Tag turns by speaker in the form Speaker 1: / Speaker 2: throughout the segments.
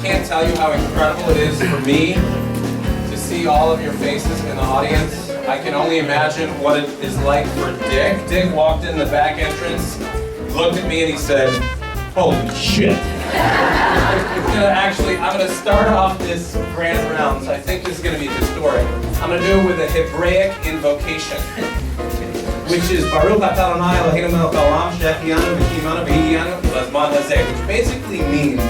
Speaker 1: can't tell you how incredible it is for me to see all of your faces in the audience. I can only imagine what it is like for Dick. Dick walked in the back entrance, looked at me, and he said, "Holy shit." I'm gonna start off this grand round, so I think this is gonna be historic. I'm gonna do it with a Hebraic invocation, which is Baruch atah Adonai Eloheinu melech haolam she'ehyanu v'kimanu v'hiyanu l'zman hazeh, which basically means,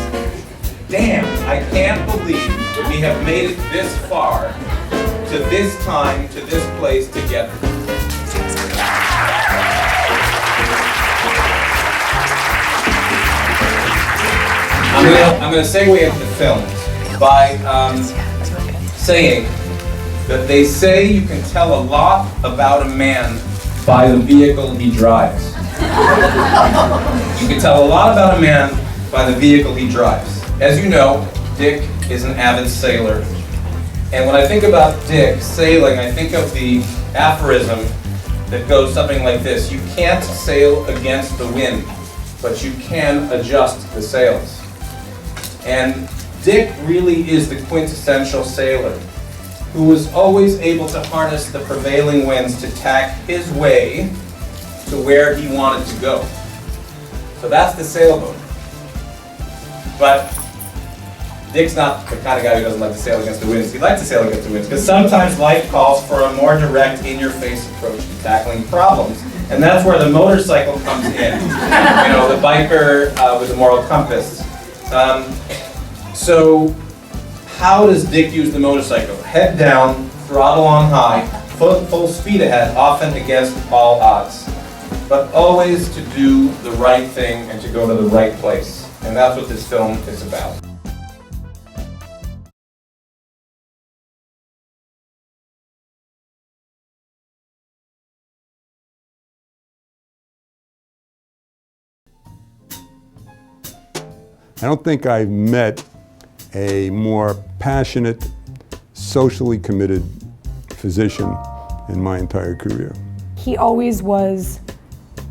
Speaker 1: damn, I can't believe that we have made it this far, to this time, to this place together. I'm going to segue into the film by saying that they say you can tell a lot about a man by the vehicle he drives. You can tell a lot about a man by the vehicle he drives. As you know, Dick is an avid sailor. And when I think about Dick sailing, I think of the aphorism that goes something like this: you can't sail against the wind, but you can adjust the sails. And Dick really is the quintessential sailor who was always able to harness the prevailing winds to tack his way to where he wanted to go. So that's the sailboat. But Dick's not the kind of guy who doesn't like to sail against the winds. He likes to sail against the winds because sometimes life calls for a more direct, in-your-face approach to tackling problems. And that's where the motorcycle comes in. You know, the biker with the moral compass. So how does Dick use the motorcycle? Head down, throttle on high, full speed ahead, often against all odds. But always to do the right thing and to go to the right place. And that's what this film is about.
Speaker 2: I don't think I've met a more passionate, socially committed physician in my entire career.
Speaker 3: He always was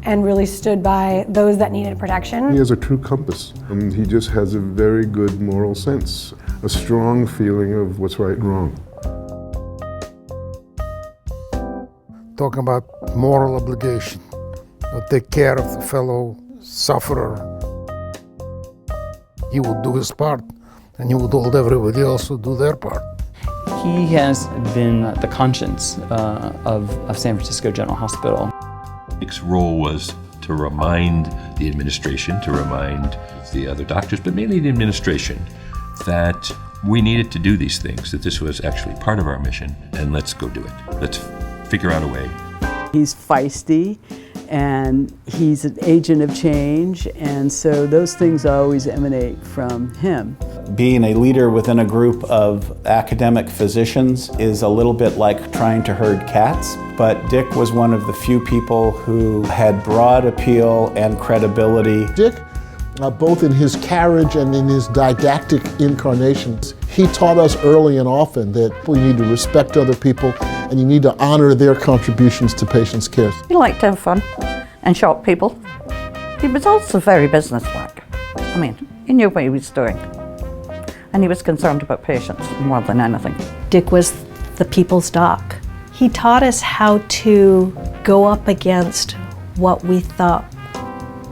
Speaker 3: and really stood by those that needed protection.
Speaker 4: He has a true compass. He just has a very good moral sense, a strong feeling of what's right and wrong.
Speaker 5: Talking about moral obligation, to take care of the fellow sufferer. He would do his part, and he would hold everybody else to do their part.
Speaker 6: He has been the conscience of San Francisco General Hospital.
Speaker 7: Dick's role was to remind the administration, to remind the other doctors, but mainly the administration, that we needed to do these things, that this was actually part of our mission, and let's go do it. Let's figure out a way.
Speaker 8: He's feisty, and he's an agent of change, and so those things always emanate from him.
Speaker 9: Being a leader within a group of academic physicians is a little bit like trying to herd cats, but Dick was one of the few people who had broad appeal and credibility.
Speaker 10: Dick, both in his carriage and in his didactic incarnations, he taught us early and often that we need to respect other people and you need to honor their contributions to patients' care.
Speaker 11: He liked to have fun and shock people. He was also very businesslike. I mean, he knew what he was doing. And he was concerned about patients more than anything.
Speaker 3: Dick was the people's doc. He taught us how to go up against what we thought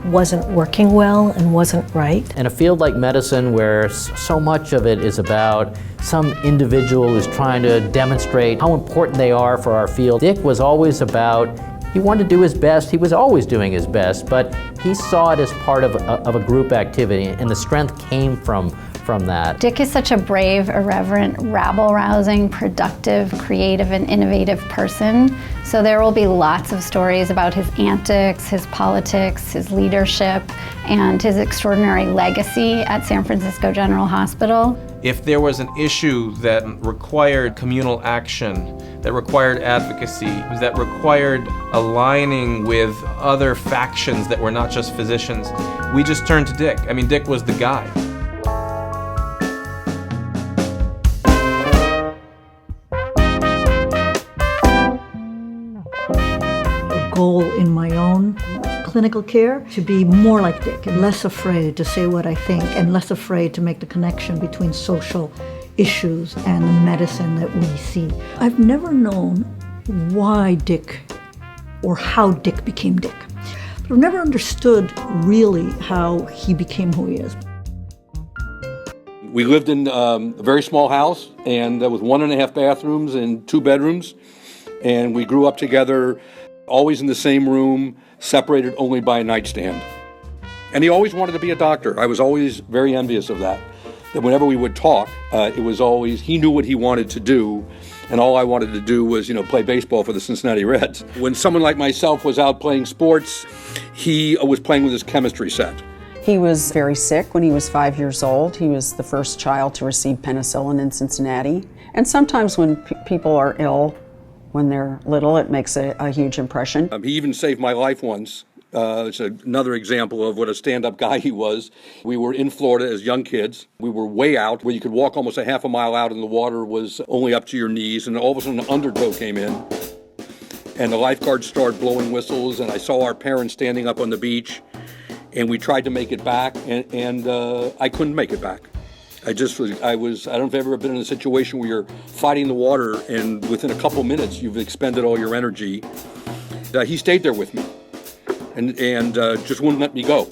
Speaker 3: wasn't working well and wasn't right.
Speaker 12: In a field like medicine where so much of it is about some individual who's trying to demonstrate how important they are for our field, Dick was always about, he wanted to do his best, he was always doing his best, but he saw it as part of a group activity, and the strength came from that.
Speaker 13: Dick is such a brave, irreverent, rabble-rousing, productive, creative, and innovative person. So there will be lots of stories about his antics, his politics, his leadership, and his extraordinary legacy at San Francisco General Hospital.
Speaker 1: If there was an issue that required communal action, that required advocacy, that required aligning with other factions that were not just physicians, we just turned to Dick. I mean, Dick was the guy.
Speaker 14: Goal in my own clinical care, to be more like Dick and less afraid to say what I think and less afraid to make the connection between social issues and the medicine that we see. I've never known why Dick or how Dick became Dick, but I've never understood really how he became who he is.
Speaker 15: We lived in a very small house and with 1.5 bathrooms and 2 bedrooms. And we grew up together, always in the same room, separated only by a nightstand. And he always wanted to be a doctor. I was always very envious of that. That whenever we would talk, it was always, he knew what he wanted to do, and all I wanted to do was, play baseball for the Cincinnati Reds. When someone like myself was out playing sports, he was playing with his chemistry set.
Speaker 16: He was very sick when he was 5 years old. He was the first child to receive penicillin in Cincinnati. And sometimes when people are ill, when they're little, it makes a huge impression.
Speaker 15: He even saved my life once. It's another example of what a stand-up guy he was. We were in Florida as young kids. We were way out, where you could walk almost a half a mile out and the water was only up to your knees, and all of a sudden an undertow came in. And the lifeguards started blowing whistles, and I saw our parents standing up on the beach, and we tried to make it back, and I couldn't make it back. I don't know if you've ever been in a situation where you're fighting the water and within a couple minutes you've expended all your energy. He stayed there with me and just wouldn't let me go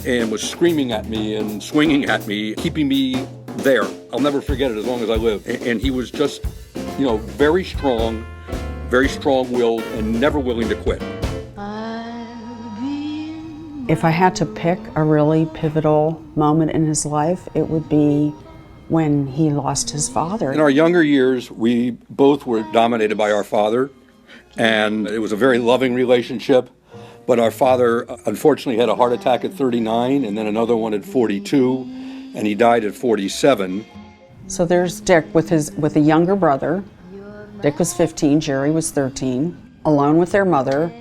Speaker 15: and was screaming at me and swinging at me, keeping me there. I'll never forget it as long as I live. And he was just, very strong-willed and never willing to quit.
Speaker 16: If I had to pick a really pivotal moment in his life, it would be when he lost his father.
Speaker 15: In our younger years, we both were dominated by our father, and it was a very loving relationship. But our father, unfortunately, had a heart attack at 39, and then another one at 42, and he died at 47.
Speaker 16: So there's Dick with a younger brother. Dick was 15, Jerry was 13, alone with their mother.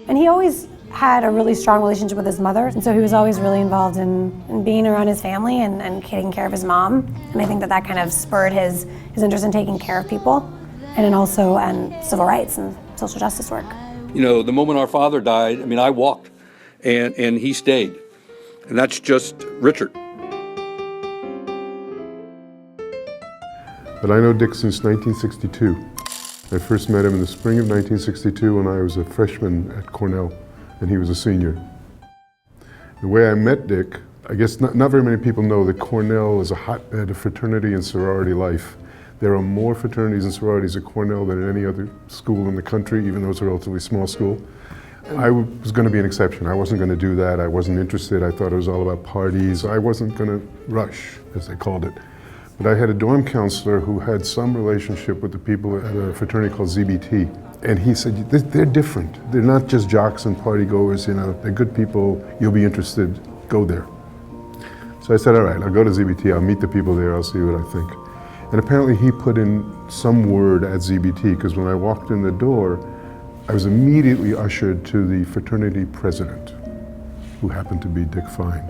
Speaker 17: And he always had a really strong relationship with his mother, and so he was always really involved in being around his family and taking care of his mom. And I think that kind of spurred his interest in taking care of people, and then also civil rights and social justice work.
Speaker 15: The moment our father died, I walked, and he stayed. And that's just Richard.
Speaker 4: But I know Dick since 1962. I first met him in the spring of 1962 when I was a freshman at Cornell, and he was a senior. The way I met Dick, I guess not very many people know that Cornell is a hotbed of fraternity and sorority life. There are more fraternities and sororities at Cornell than at any other school in the country, even though it's a relatively small school. I was going to be an exception. I wasn't going to do that. I wasn't interested. I thought it was all about parties. I wasn't going to rush, as they called it. But I had a dorm counselor who had some relationship with the people at a fraternity called ZBT. And he said, they're different. They're not just jocks and party goers, they're good people. You'll be interested, go there. So I said, all right, I'll go to ZBT. I'll meet the people there. I'll see what I think. And apparently he put in some word at ZBT, because when I walked in the door, I was immediately ushered to the fraternity president, who happened to be Dick Fine.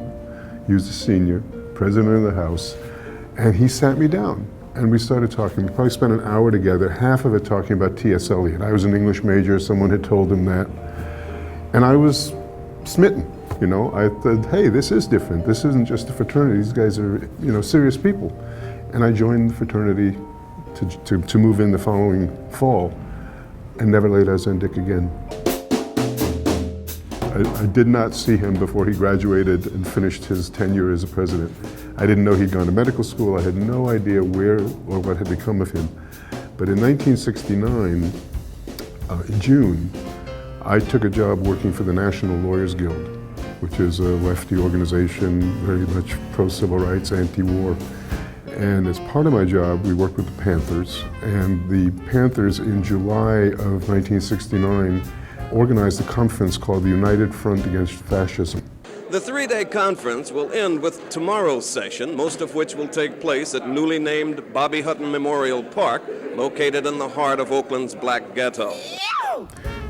Speaker 4: He was the senior, president of the house, and he sat me down. And we started talking. We probably spent an hour together, half of it talking about T.S. Eliot. I was an English major, someone had told him that. And I was smitten, I thought, hey, this is different. This isn't just a fraternity. These guys are, serious people. And I joined the fraternity to move in the following fall, and never laid eyes on Dick again. I did not see him before he graduated and finished his tenure as a president. I didn't know he'd gone to medical school. I had no idea where or what had become of him. But in 1969, in June, I took a job working for the National Lawyers Guild, which is a lefty organization, very much pro-civil rights, anti-war. And as part of my job, we worked with the Panthers. And the Panthers, in July of 1969, organized a conference called the United Front Against Fascism.
Speaker 18: The three-day conference will end with tomorrow's session, most of which will take place at newly named Bobby Hutton Memorial Park, located in the heart of Oakland's Black Ghetto.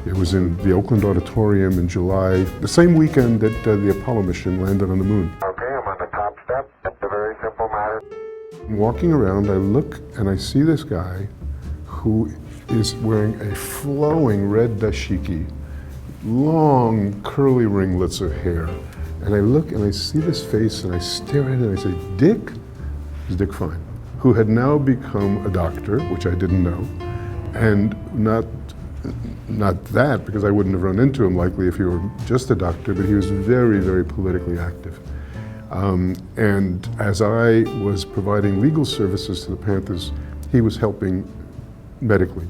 Speaker 4: It was in the Oakland Auditorium in July, the same weekend that the Apollo mission landed on the moon.
Speaker 19: Okay, I'm on the top step. It's a very simple matter.
Speaker 4: Walking around, I look and I see this guy who is wearing a flowing red dashiki, long curly ringlets of hair. And I look and I see this face and I stare at it and I say, Dick? It's Dick Fine, who had now become a doctor, which I didn't know, and not that, because I wouldn't have run into him likely if he were just a doctor, but he was very, very politically active. And as I was providing legal services to the Panthers, he was helping medically.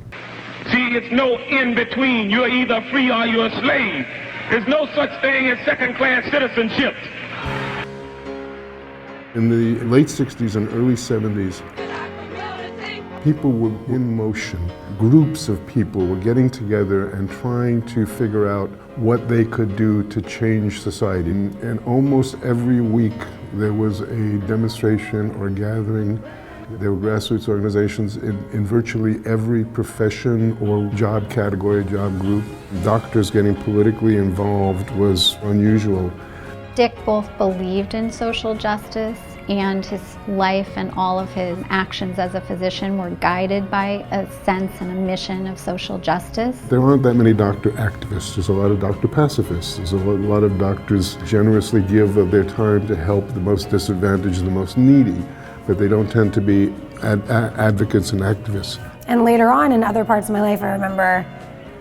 Speaker 20: See, it's no in between. You're either free or you're a slave. There's no such thing as second-class citizenship.
Speaker 4: In the late 60s and early 70s, people were in motion. Groups of people were getting together and trying to figure out what they could do to change society. And almost every week there was a demonstration or gathering. There were grassroots organizations in virtually every profession or job category, job group. Doctors getting politically involved was unusual.
Speaker 13: Dick both believed in social justice, and his life and all of his actions as a physician were guided by a sense and a mission of social justice.
Speaker 4: There aren't that many doctor activists. There's a lot of doctor pacifists. There's a lot of doctors generously give of their time to help the most disadvantaged and the most needy, but they don't tend to be advocates and activists.
Speaker 17: And later on in other parts of my life, I remember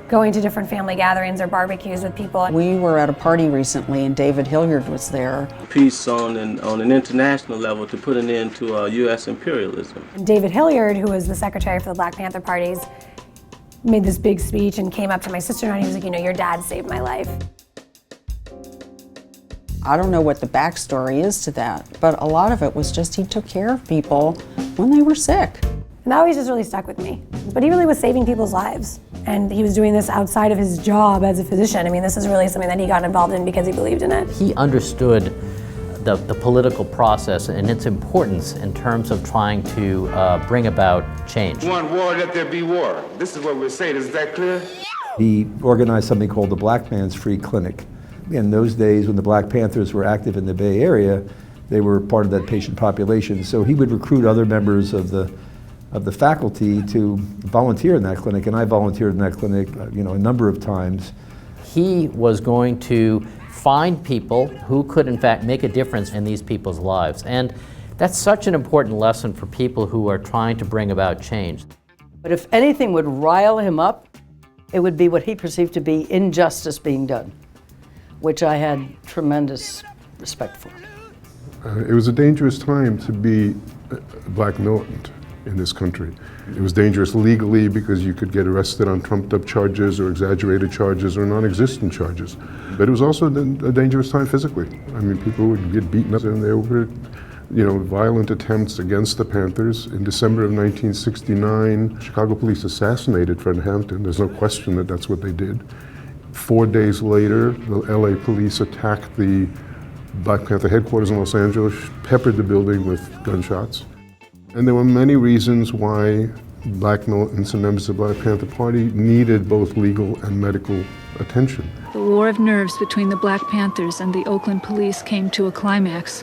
Speaker 17: going to different family gatherings or barbecues with people.
Speaker 16: We were at a party recently and David Hilliard was there.
Speaker 21: Peace on an international level to put an end to U.S. imperialism.
Speaker 17: And David Hilliard, who was the secretary for the Black Panther parties, made this big speech and came up to my sister and I, and he was like, you know, your dad saved my life.
Speaker 16: I don't know what the backstory is to that, but a lot of it was just he took care of people when they were sick.
Speaker 17: And that always just really stuck with me. But he really was saving people's lives. And he was doing this outside of his job as a physician. I mean, this is really something that he got involved in because he believed in it.
Speaker 12: He understood the political process and its importance in terms of trying to bring about change.
Speaker 22: Want war, let there be war. This is what we're saying. Is that clear?
Speaker 23: He organized something called the Black Man's Free Clinic. In those days, when the Black Panthers were active in the Bay Area, they were part of that patient population. So he would recruit other members of the faculty to volunteer in that clinic, and I volunteered in that clinic, a number of times.
Speaker 12: He was going to find people who could, in fact, make a difference in these people's lives. And that's such an important lesson for people who are trying to bring about change.
Speaker 8: But if anything would rile him up, it would be what he perceived to be injustice being done, which I had tremendous respect for.
Speaker 4: It was a dangerous time to be a black militant in this country. It was dangerous legally because you could get arrested on trumped-up charges or exaggerated charges or non-existent charges. But it was also a dangerous time physically. I mean, people would get beaten up, and there were, violent attempts against the Panthers. In December of 1969, Chicago police assassinated Fred Hampton. There's no question that that's what they did. 4 days later, the LA police attacked the Black Panther headquarters in Los Angeles, peppered the building with gunshots. And there were many reasons why black militants and members of the Black Panther Party needed both legal and medical attention.
Speaker 24: The war of nerves between the Black Panthers and the Oakland police came to a climax.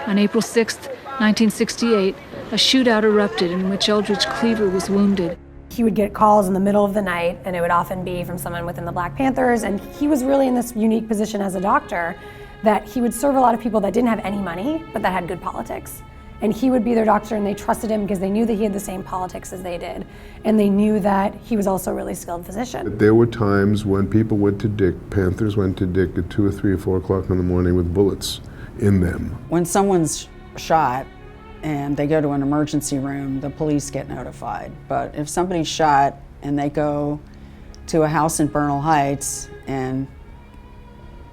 Speaker 24: On April 6, 1968, a shootout erupted in which Eldridge Cleaver was wounded.
Speaker 17: He would get calls in the middle of the night, and it would often be from someone within the Black Panthers, and he was really in this unique position as a doctor that he would serve a lot of people that didn't have any money, but that had good politics. And he would be their doctor, and they trusted him because they knew that he had the same politics as they did. And they knew that he was also a really skilled physician.
Speaker 4: There were times when people went to Dick, Panthers went to Dick at 2 or 3 or 4 o'clock in the morning with bullets in them.
Speaker 16: When someone's shot and they go to an emergency room, the police get notified. But if somebody's shot and they go to a house in Bernal Heights and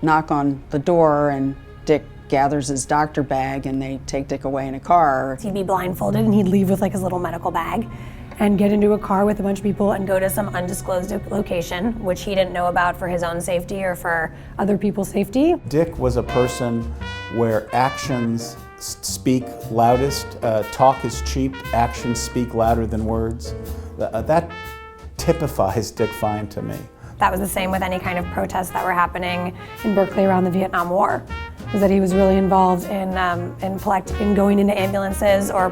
Speaker 16: knock on the door and Dick gathers his doctor bag and they take Dick away in a car.
Speaker 17: He'd be blindfolded and he'd leave with like his little medical bag and get into a car with a bunch of people and go to some undisclosed location, which he didn't know about for his own safety or for other people's safety.
Speaker 9: Dick was a person where actions speak loudest, talk is cheap, actions speak louder than words. That typifies Dick Fine to me.
Speaker 17: That was the same with any kind of protests that were happening in Berkeley around the Vietnam War. is that he was really involved in going into ambulances or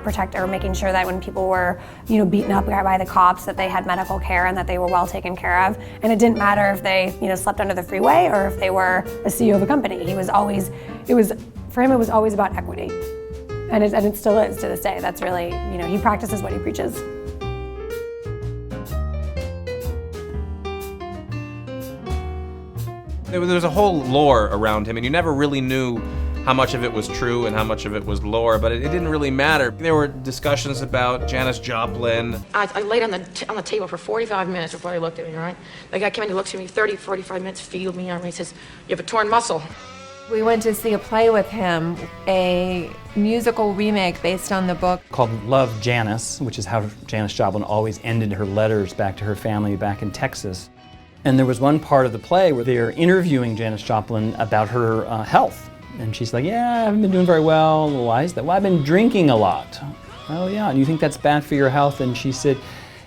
Speaker 17: making sure that when people were, beaten up by the cops, that they had medical care and that they were well taken care of. And it didn't matter if they, slept under the freeway or if they were a CEO of a company. For him, it was always about equity. And it still is to this day. That's really, he practices what he preaches.
Speaker 1: There was a whole lore around him, and you never really knew how much of it was true and how much of it was lore, but it didn't really matter. There were discussions about Janis Joplin.
Speaker 2: I laid on the table for 45 minutes before he looked at me, right? The guy came in, he looks at me, 30, 45 minutes, feeled me on me, he says, "You have a torn muscle."
Speaker 5: We went to see a play with him, a musical remake based on the book
Speaker 6: called Love, Janis, which is how Janis Joplin always ended her letters back to her family back in Texas. And there was one part of the play where they're interviewing Janis Joplin about her health. And she's like, "Yeah, I haven't been doing very well." "Why is that?" "Well, I've been drinking a lot." "Oh yeah, and you think that's bad for your health?" And she said,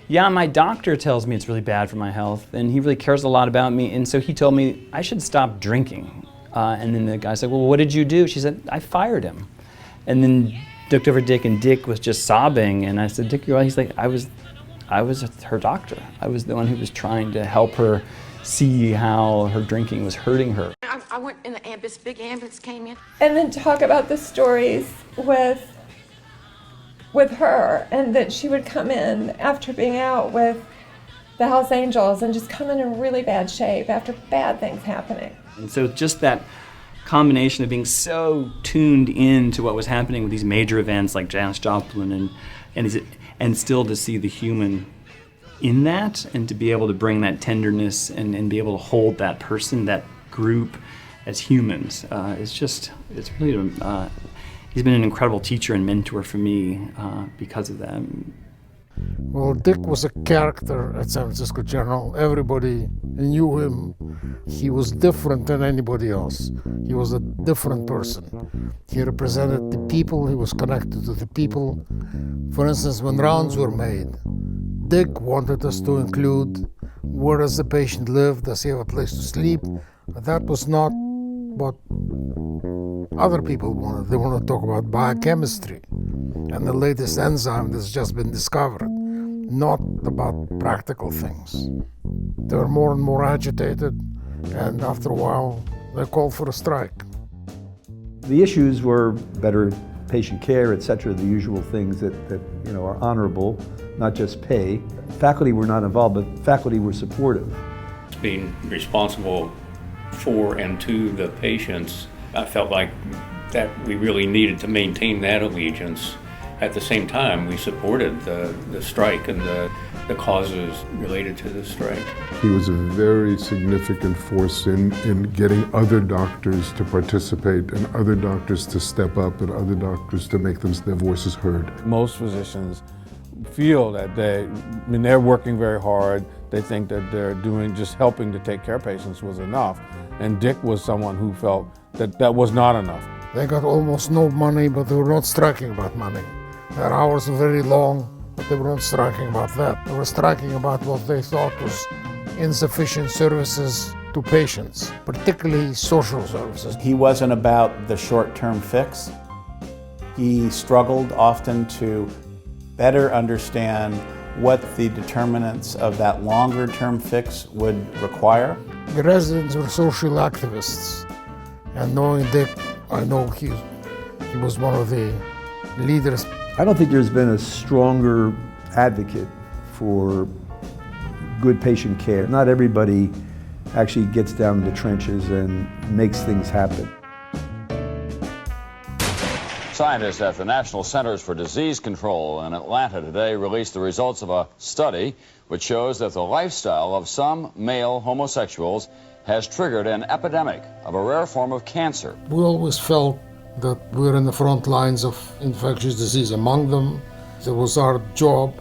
Speaker 6: "Yeah, my doctor tells me it's really bad for my health, and he really cares a lot about me, and so he told me I should stop drinking." And then the guy said, "Well, what did you do?" She said, "I fired him." And then looked over Dick, and Dick was just sobbing. And I said, "Dick, you're all?" He's like, I was her doctor. I was the one who was trying to help her see how her drinking was hurting her."
Speaker 2: I went in the ambulance, big ambulance came in.
Speaker 5: And then talk about the stories with her, and that she would come in after being out with the Hells Angels and just come in really bad shape after bad things happening.
Speaker 6: And so just that combination of being so tuned in to what was happening with these major events like Janis Joplin and still to see the human in that, and to be able to bring that tenderness and be able to hold that person, that group as humans, it's really, he's been an incredible teacher and mentor for me because of that.
Speaker 7: Well, Dick was a character at San Francisco General. Everybody knew him. He was different than anybody else. He was a different person. He represented the people. He was connected to the people. For instance, when rounds were made, Dick wanted us to include where does the patient live, does he have a place to sleep? That was not what other people wanted. They wanted to talk about biochemistry and the latest enzyme that's just been discovered, not about practical things. They were more and more agitated, and after a while, they called for a strike.
Speaker 23: The issues were better patient care, etc., the usual things that are honorable, not just pay. Faculty were not involved, but faculty were supportive.
Speaker 25: Being responsible for and to the patients, I felt like that we really needed to maintain that allegiance. At the same time, we supported the strike and the causes related to the strike.
Speaker 4: He was a very significant force in getting other doctors to participate and other doctors to step up and other doctors to make their voices heard.
Speaker 26: Most physicians feel that they're working very hard. They think that they're just helping to take care of patients was enough. And Dick was someone who felt that was not enough.
Speaker 7: They got almost no money, but they were not striking about money. Their hours were very long, but they were not striking about that. They were striking about what they thought was insufficient services to patients, particularly social services.
Speaker 9: He wasn't about the short-term fix. He struggled often to better understand what the determinants of that longer-term fix would require.
Speaker 7: The residents were social activists, and knowing Dick, I know he was one of the leaders.
Speaker 23: I don't think there's been a stronger advocate for good patient care. Not everybody actually gets down in the trenches and makes things happen.
Speaker 27: Scientists at the National Centers for Disease Control in Atlanta today released the results of a study which shows that the lifestyle of some male homosexuals has triggered an epidemic of a rare form of cancer.
Speaker 7: We always felt that we're in the front lines of infectious disease. Among them, it was our job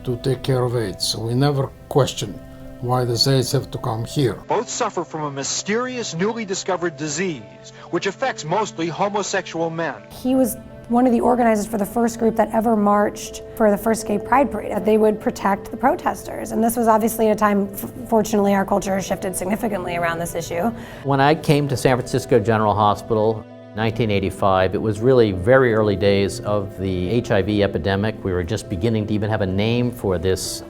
Speaker 7: to take care of AIDS. So we never questioned why does AIDS have to come here.
Speaker 28: Both suffer from a mysterious, newly discovered disease, which affects mostly homosexual men.
Speaker 17: He was one of the organizers for the first group that ever marched for the first gay pride parade. They would protect the protesters. And this was obviously a time, fortunately, our culture has shifted significantly around this issue.
Speaker 12: When I came to San Francisco General Hospital, 1985, it was really very early days of the HIV epidemic. We were just beginning to even have a name for this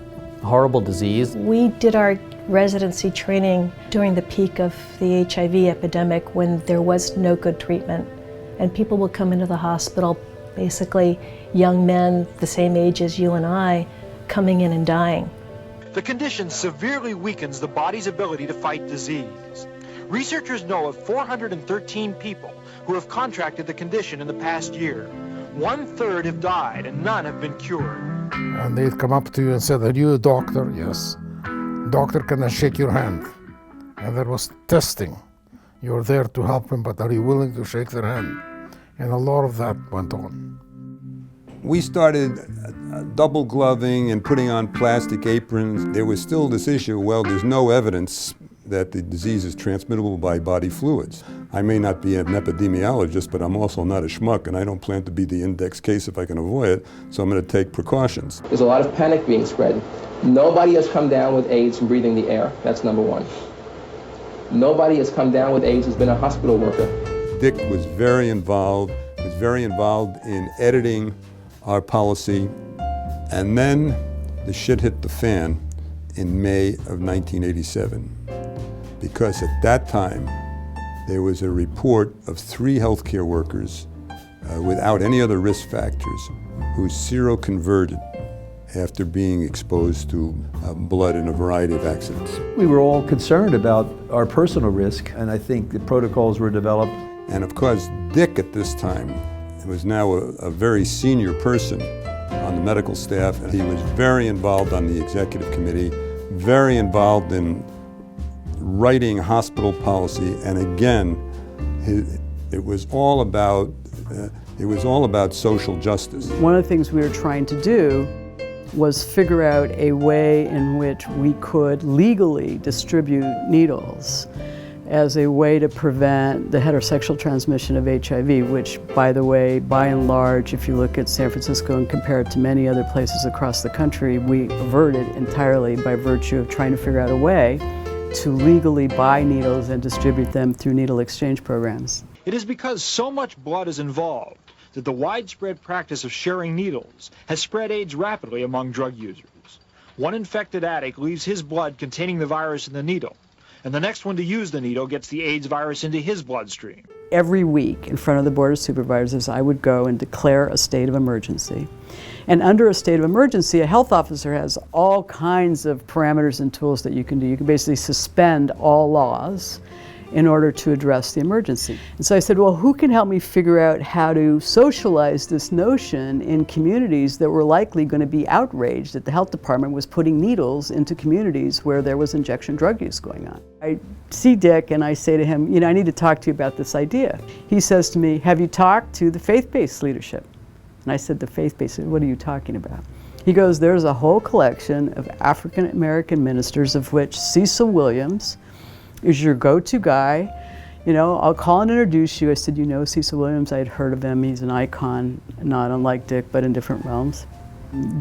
Speaker 12: horrible disease.
Speaker 3: We did our residency training during the peak of the HIV epidemic when there was no good treatment. And people would come into the hospital, basically young men the same age as you and I, coming in and dying.
Speaker 28: The condition severely weakens the body's ability to fight disease. Researchers know of 413 people who have contracted the condition in the past year. 1/3 have died and none have been cured.
Speaker 7: And they'd come up to you and said, "Are you a doctor?" "Yes." "Doctor, can I shake your hand?" And there was testing. You're there to help them, but are you willing to shake their hand? And a lot of that went on.
Speaker 10: We started double gloving and putting on plastic aprons. There was still this issue, well, there's no evidence that the disease is transmittable by body fluids. I may not be an epidemiologist, but I'm also not a schmuck, and I don't plan to be the index case if I can avoid it, so I'm going to take precautions.
Speaker 11: There's a lot of panic being spread. Nobody has come down with AIDS from breathing the air. That's number one. Nobody has come down with AIDS who's been a hospital worker.
Speaker 10: Dick was very involved in editing our policy, and then the shit hit the fan in May of 1987. Because at that time, there was a report of 3 healthcare workers without any other risk factors who seroconverted after being exposed to blood in a variety of accidents.
Speaker 23: We were all concerned about our personal risk, and I think the protocols were developed.
Speaker 10: And of course, Dick at this time was now a very senior person on the medical staff, and he was very involved on the executive committee, very involved in writing hospital policy, and again, it was all about social justice.
Speaker 16: One of the things we were trying to do was figure out a way in which we could legally distribute needles as a way to prevent the heterosexual transmission of HIV, which, by the way, by and large, if you look at San Francisco and compare it to many other places across the country, we averted entirely by virtue of trying to figure out a way to legally buy needles and distribute them through needle exchange programs.
Speaker 28: It is because so much blood is involved that the widespread practice of sharing needles has spread AIDS rapidly among drug users. One infected addict leaves his blood containing the virus in the needle, and the next one to use the needle gets the AIDS virus into his bloodstream.
Speaker 16: Every week in front of the Board of Supervisors, I would go and declare a state of emergency. And under a state of emergency, a health officer has all kinds of parameters and tools that you can do. You can basically suspend all laws in order to address the emergency. And so I said, well, who can help me figure out how to socialize this notion in communities that were likely going to be outraged that the health department was putting needles into communities where there was injection drug use going on. I see Dick and I say to him, I need to talk to you about this idea. He says to me, have you talked to the faith-based leadership? And I said, the faith-based, what are you talking about? He goes, there's a whole collection of African American ministers, of which Cecil Williams is your go-to guy. I'll call and introduce you. I said, Cecil Williams, I had heard of him. He's an icon, not unlike Dick, but in different realms.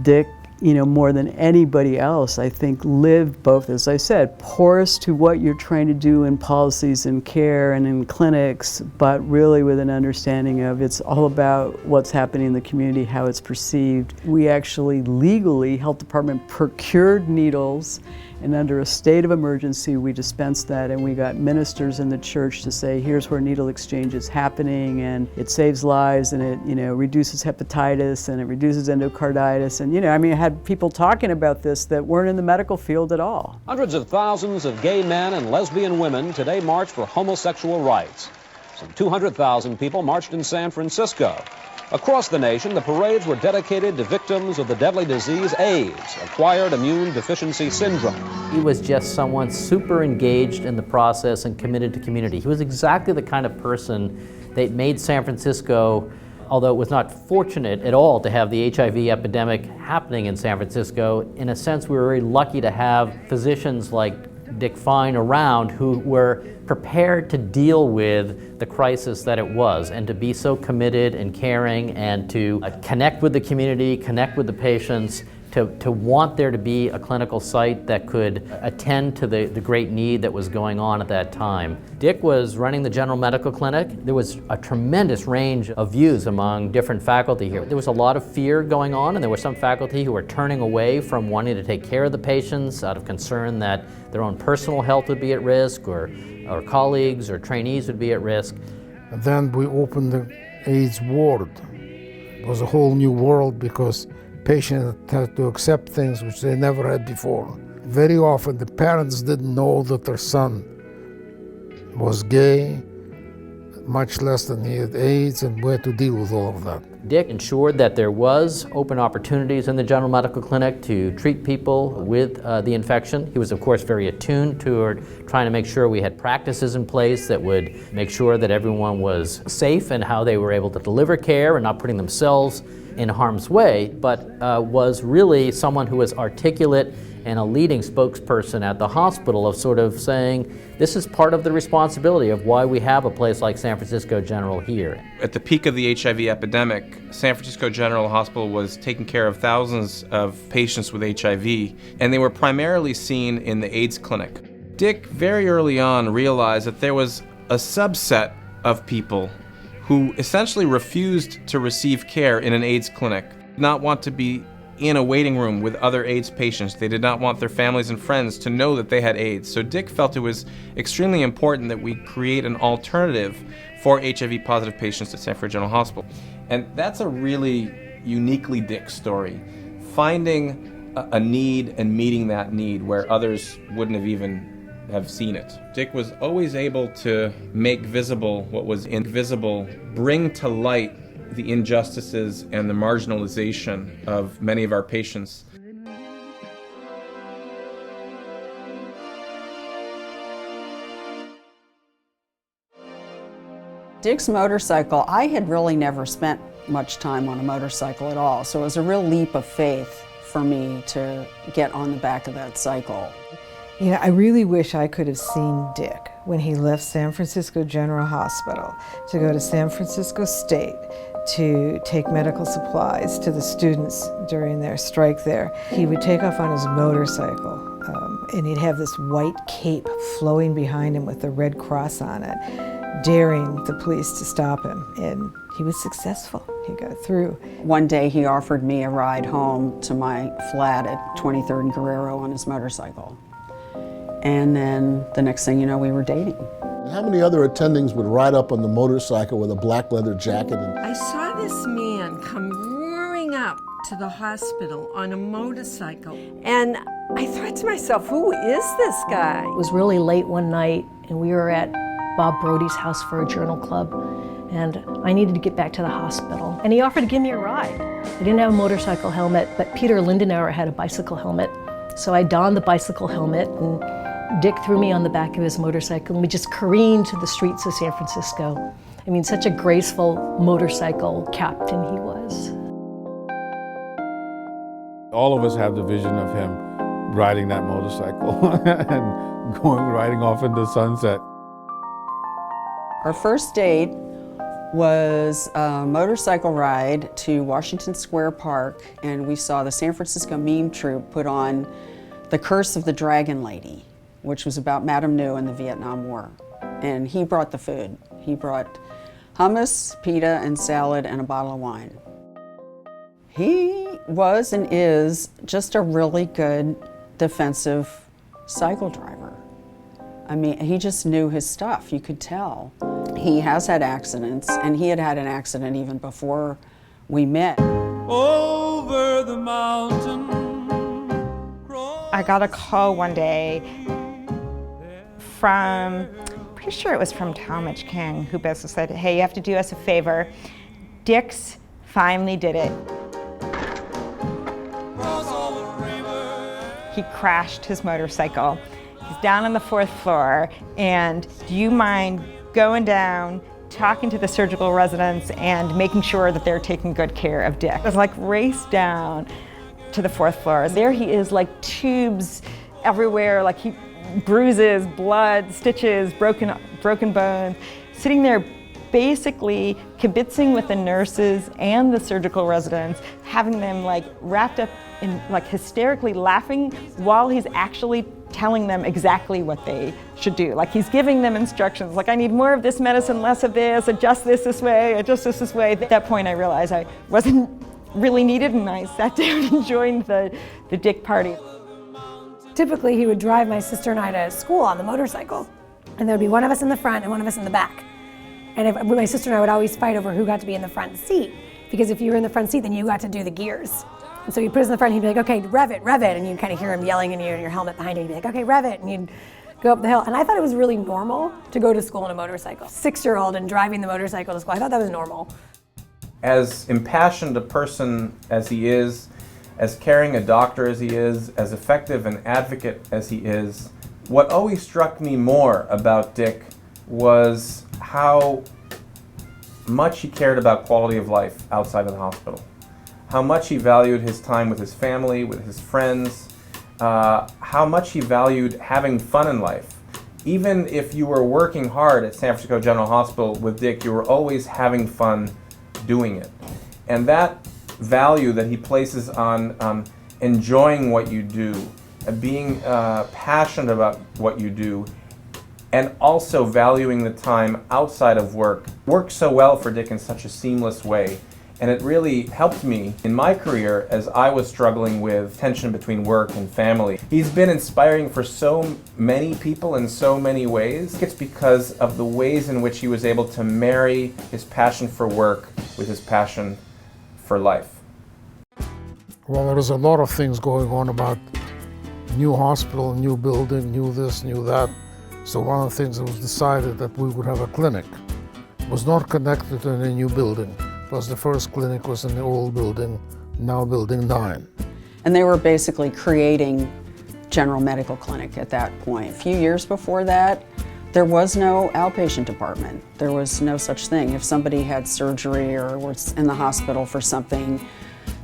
Speaker 16: Dick, more than anybody else, I think, lived both, as I said, porous to what you're trying to do in policies and care and in clinics, but really with an understanding of it's all about what's happening in the community, how it's perceived. We actually legally, health department procured needles, and under a state of emergency, we dispensed that, and we got ministers in the church to say, here's where needle exchange is happening, and it saves lives, and it, reduces hepatitis, and it reduces endocarditis, and, I had people talking about this that weren't in the medical field at all.
Speaker 14: Hundreds of thousands of gay men and lesbian women today march for homosexual rights. Some 200,000 people marched in San Francisco. Across the nation, the parades were dedicated to victims of the deadly disease AIDS, acquired immune deficiency syndrome.
Speaker 12: He was just someone super engaged in the process and committed to community. He was exactly the kind of person that made San Francisco, although it was not fortunate at all to have the HIV epidemic happening in San Francisco, in a sense we were very lucky to have physicians like Dick Fine around who were prepared to deal with the crisis that it was, and to be so committed and caring and to connect with the community, connect with the patients, to want there to be a clinical site that could attend to the great need that was going on at that time. Dick was running the general medical clinic. There was a tremendous range of views among different faculty here. There was a lot of fear going on, and there were some faculty who were turning away from wanting to take care of the patients out of concern that their own personal health would be at risk, or colleagues or trainees would be at risk.
Speaker 7: And then we opened the AIDS ward. It was a whole new world because patients had to accept things which they never had before. Very often the parents didn't know that their son was gay, much less than he had AIDS, and where to deal with all of that.
Speaker 12: Dick ensured that there was open opportunities in the general medical clinic to treat people with the infection. He was, of course, very attuned to trying to make sure we had practices in place that would make sure that everyone was safe and how they were able to deliver care and not putting themselves in harm's way, but was really someone who was articulate and a leading spokesperson at the hospital of sort of saying, this is part of the responsibility of why we have a place like San Francisco General here.
Speaker 1: At the peak of the HIV epidemic, San Francisco General Hospital was taking care of thousands of patients with HIV, and they were primarily seen in the AIDS clinic. Dick very early on realized that there was a subset of people who essentially refused to receive care in an AIDS clinic, did not want to be in a waiting room with other AIDS patients. They did not want their families and friends to know that they had AIDS. So Dick felt it was extremely important that we create an alternative for HIV positive patients at San Francisco General Hospital. And that's a really uniquely Dick story. Finding a need and meeting that need where others wouldn't have even have seen it. Dick was always able to make visible what was invisible, bring to light the injustices and the marginalization of many of our patients.
Speaker 16: Dick's motorcycle, I had really never spent much time on a motorcycle at all, so it was a real leap of faith for me to get on the back of that cycle.
Speaker 8: You know, I really wish I could have seen Dick when he left San Francisco General Hospital to go to San Francisco State to take medical supplies to the students during their strike there. He would take off on his motorcycle and he'd have this white cape flowing behind him with the Red Cross on it, daring the police to stop him, and he was successful. He got through.
Speaker 16: One day he offered me a ride home to my flat at 23rd and Guerrero on his motorcycle. And then the next thing you know, we were dating.
Speaker 13: How many other attendings would ride up on the motorcycle with a black leather jacket?
Speaker 15: I saw this man come roaring up to the hospital on a motorcycle, and I thought to myself, who is this guy?
Speaker 3: It was really late one night, and we were at Bob Brody's house for a journal club, and I needed to get back to the hospital. And he offered to give me a ride. I didn't have a motorcycle helmet, but Peter Lindenauer had a bicycle helmet. So I donned the bicycle helmet, and Dick threw me on the back of his motorcycle, and we just careened to the streets of San Francisco. I mean, such a graceful motorcycle captain he was.
Speaker 26: All of us have the vision of him riding that motorcycle and riding off into the sunset.
Speaker 16: Our first date was a motorcycle ride to Washington Square Park, and we saw the San Francisco Mime Troupe put on The Curse of the Dragon Lady, which was about Madame Nu in the Vietnam War. And he brought the food. He brought hummus, pita, and salad, and a bottle of wine. He was and is just a really good defensive cycle driver. I mean, he just knew his stuff, you could tell. He has had accidents, and he had had an accident even before we met.
Speaker 18: Over the mountain.
Speaker 19: I got a call one day from, pretty sure it was from Talmadge King, who basically said, hey, you have to do us a favor. Dick's finally did it. He crashed his motorcycle. He's down on the 4th floor, and do you mind going down, talking to the surgical residents, and making sure that they're taking good care of Dick? I was like, race down to the 4th floor. There he is, like tubes everywhere, like bruises, blood, stitches, broken bones, sitting there basically kibitzing with the nurses and the surgical residents, having them like wrapped up in like hysterically laughing while he's actually telling them exactly what they should do. Like he's giving them instructions, like I need more of this medicine, less of this, adjust this way, adjust this way. At that point I realized I wasn't really needed, and I sat down and joined the Dick party.
Speaker 17: Typically he would drive my sister and I to school on the motorcycle, and there would be one of us in the front and one of us in the back. And my sister and I would always fight over who got to be in the front seat, because if you were in the front seat then you got to do the gears. And so you'd put us in the front, and he'd be like, okay, rev it, and you'd kind of hear him yelling in your helmet behind you. He'd be like, okay, rev it, and you'd go up the hill. And I thought it was really normal to go to school on a motorcycle. 6-year-old and driving the motorcycle to school, I thought that was normal.
Speaker 1: As impassioned a person as he is, as caring a doctor as he is, as effective an advocate as he is, what always struck me more about Dick was how much he cared about quality of life outside of the hospital. How much he valued his time with his family, with his friends, how much he valued having fun in life. Even if you were working hard at San Francisco General Hospital with Dick, you were always having fun doing it. And that value that he places on enjoying what you do, being passionate about what you do, and also valuing the time outside of work works so well for Dick in such a seamless way. And it really helped me in my career as I was struggling with tension between work and family. He's been inspiring for so many people in so many ways. It's because of the ways in which he was able to marry his passion for work with his passion for life.
Speaker 7: Well, there is a lot of things going on about new hospital, new building, new this, new that. So one of the things that was decided that we would have a clinic. It was not connected to any new building, because the first clinic was in the old building, now building 9.
Speaker 16: And they were basically creating general medical clinic at that point. A few years before that, there was no outpatient department. There was no such thing. If somebody had surgery or was in the hospital for something,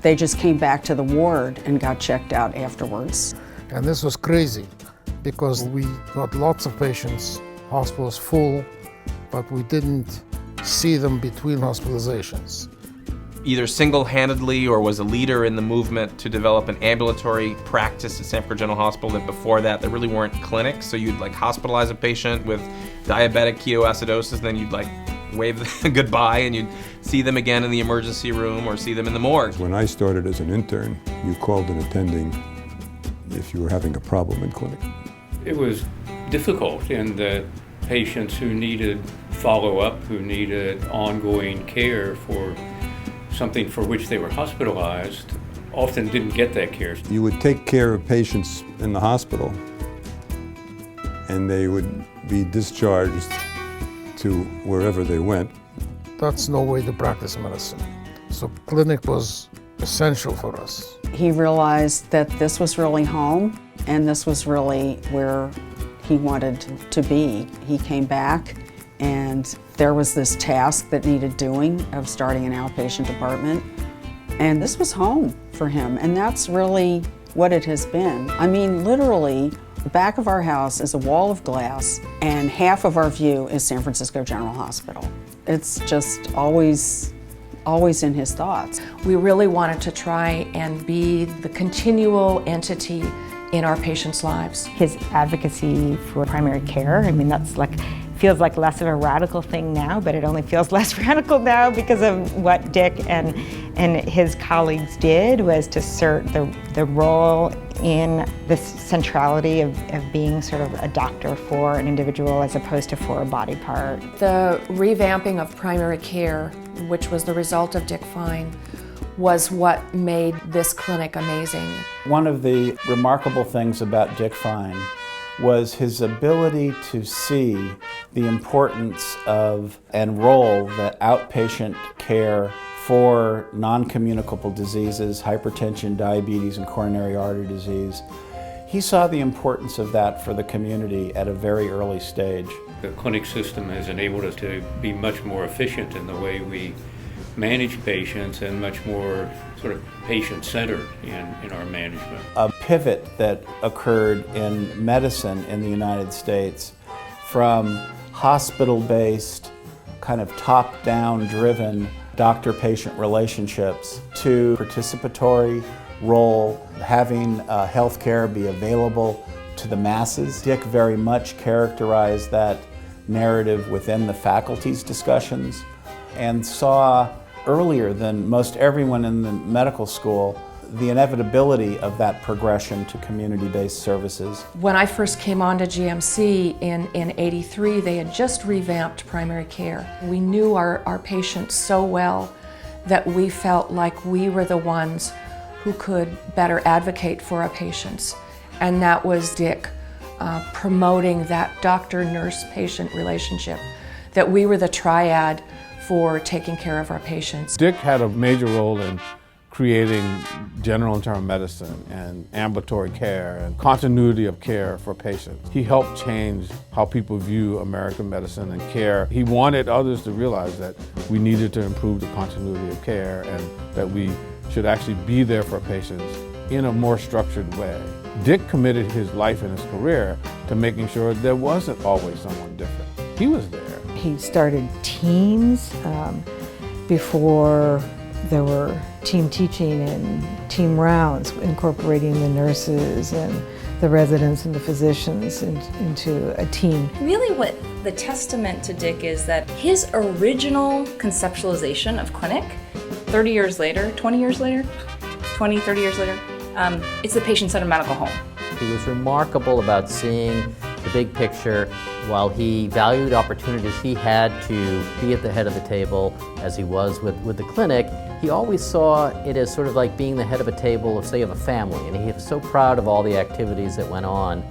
Speaker 16: they just came back to the ward and got checked out afterwards.
Speaker 7: And this was crazy because we got lots of patients, hospitals full, but we didn't see them between hospitalizations.
Speaker 1: Either single-handedly or was a leader in the movement to develop an ambulatory practice at San Francisco General Hospital. That before that, there really weren't clinics, so you'd like hospitalize a patient with diabetic ketoacidosis, and then you'd like wave goodbye and you'd see them again in the emergency room or see them in the morgue.
Speaker 10: When I started as an intern, you called an attending if you were having a problem in clinic.
Speaker 2: It was difficult in that patients who needed follow-up, who needed ongoing care for something for which they were hospitalized, often didn't get that care.
Speaker 10: You would take care of patients in the hospital, and they would be discharged to wherever they went.
Speaker 7: That's no way to practice medicine. So clinic was essential for us.
Speaker 16: He realized that this was really home, and this was really where he wanted to be. He came back, and there was this task that needed doing of starting an outpatient department. And this was home for him, and that's really what it has been. I mean, literally, the back of our house is a wall of glass, and half of our view is San Francisco General Hospital. It's just always in his thoughts.
Speaker 5: We really wanted to try and be the continual entity in our patients' lives.
Speaker 19: His advocacy for primary care, I mean, that's like, feels like less of a radical thing now, but it only feels less radical now because of what Dick and his colleagues did, was to assert the role in this centrality of being sort of a doctor for an individual as opposed to for a body part.
Speaker 5: The revamping of primary care, which was the result of Dick Fine, was what made this clinic amazing.
Speaker 9: One of the remarkable things about Dick Fine was his ability to see the importance of and role that outpatient care for non-communicable diseases, hypertension, diabetes, and coronary artery disease. He saw the importance of that for the community at a very early stage.
Speaker 2: The clinic system has enabled us to be much more efficient in the way we manage patients and much more sort of patient-centered in our management.
Speaker 9: A pivot that occurred in medicine in the United States from hospital-based kind of top-down driven doctor-patient relationships to participatory role, having healthcare be available to the masses. Dick very much characterized that narrative within the faculty's discussions and saw earlier than most everyone in the medical school the inevitability of that progression to community-based services.
Speaker 5: When I first came on to GMC in '83, they had just revamped primary care. We knew our patients so well that we felt like we were the ones who could better advocate for our patients. And that was Dick promoting that doctor-nurse-patient relationship, that we were the triad for taking care of our patients.
Speaker 26: Dick had a major role in creating general internal medicine and ambulatory care and continuity of care for patients. He helped change how people view American medicine and care. He wanted others to realize that we needed to improve the continuity of care and that we should actually be there for patients in a more structured way. Dick committed his life and his career to making sure there wasn't always someone different. He was there.
Speaker 8: He started teams before there were team teaching and team rounds, incorporating the nurses and the residents and the physicians into a team.
Speaker 4: Really what the testament to Dick is that his original conceptualization of clinic, 30 years later, 20 years later, 20, 30 years later, it's the patient-centered medical home.
Speaker 12: He was remarkable about seeing the big picture. While he valued opportunities he had to be at the head of the table, as he was with the clinic, he always saw it as sort of like being the head of a table of, say, of a family, and he was so proud of all the activities that went on.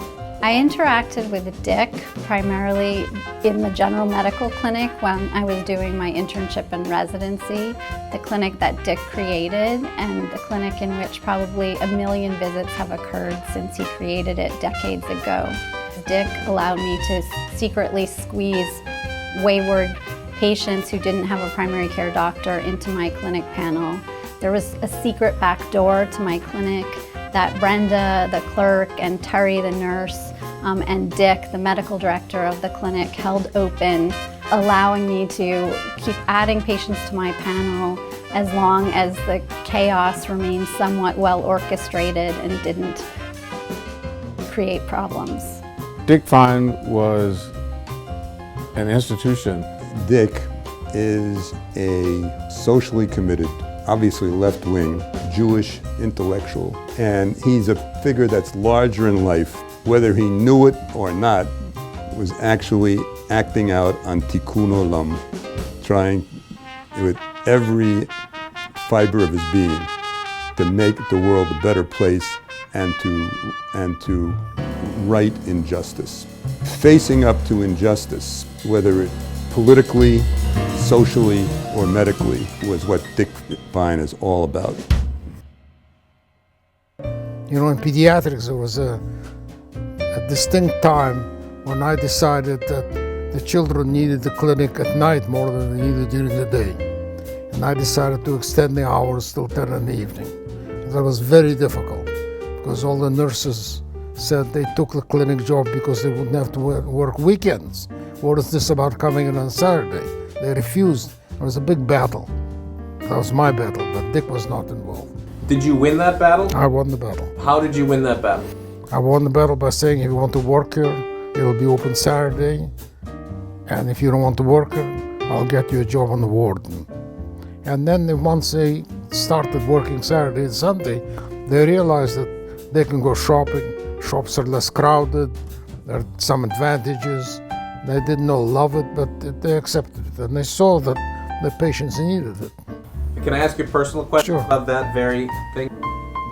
Speaker 6: I interacted with Dick primarily in the general medical clinic when I was doing my internship and residency, the clinic that Dick created and the clinic in which probably 1 million visits have occurred since he created it decades ago. Dick allowed me to secretly squeeze wayward patients who didn't have a primary care doctor into my clinic panel. There was a secret back door to my clinic that Brenda, the clerk, and Terry, the nurse, and Dick, the medical director of the clinic, held open, allowing me to keep adding patients to my panel as long as the chaos remained somewhat well orchestrated and didn't create problems.
Speaker 26: Dick Fine was an institution.
Speaker 10: Dick is a socially committed, obviously left-wing, Jewish intellectual, and he's a figure that's larger in life. Whether he knew it or not, was actually acting out on Tikkun Olam, trying with every fiber of his being to make the world a better place and to right injustice. Facing up to injustice, whether it politically, socially, or medically, was what Dick Fine is all about.
Speaker 7: You know, in pediatrics, there was a distinct time when I decided that the children needed the clinic at night more than they needed during the day. And I decided to extend the hours till 10 in the evening. That was very difficult because all the nurses said they took the clinic job because they wouldn't have to work weekends. What is this about coming in on Saturday? They refused. It was a big battle. That was my battle, but Dick was not involved.
Speaker 1: Did you win that battle?
Speaker 7: I won the battle.
Speaker 1: How did you win that battle?
Speaker 7: I won the battle by saying, if you want to work here, it will be open Saturday. And if you don't want to work here, I'll get you a job on the ward. And then once they started working Saturday and Sunday, they realized that they can go shopping. Shops are less crowded. There are some advantages. They didn't all love it, but they accepted it. And they saw that the patients needed it.
Speaker 1: Can I ask you a personal question
Speaker 7: Sure.
Speaker 1: about that very thing?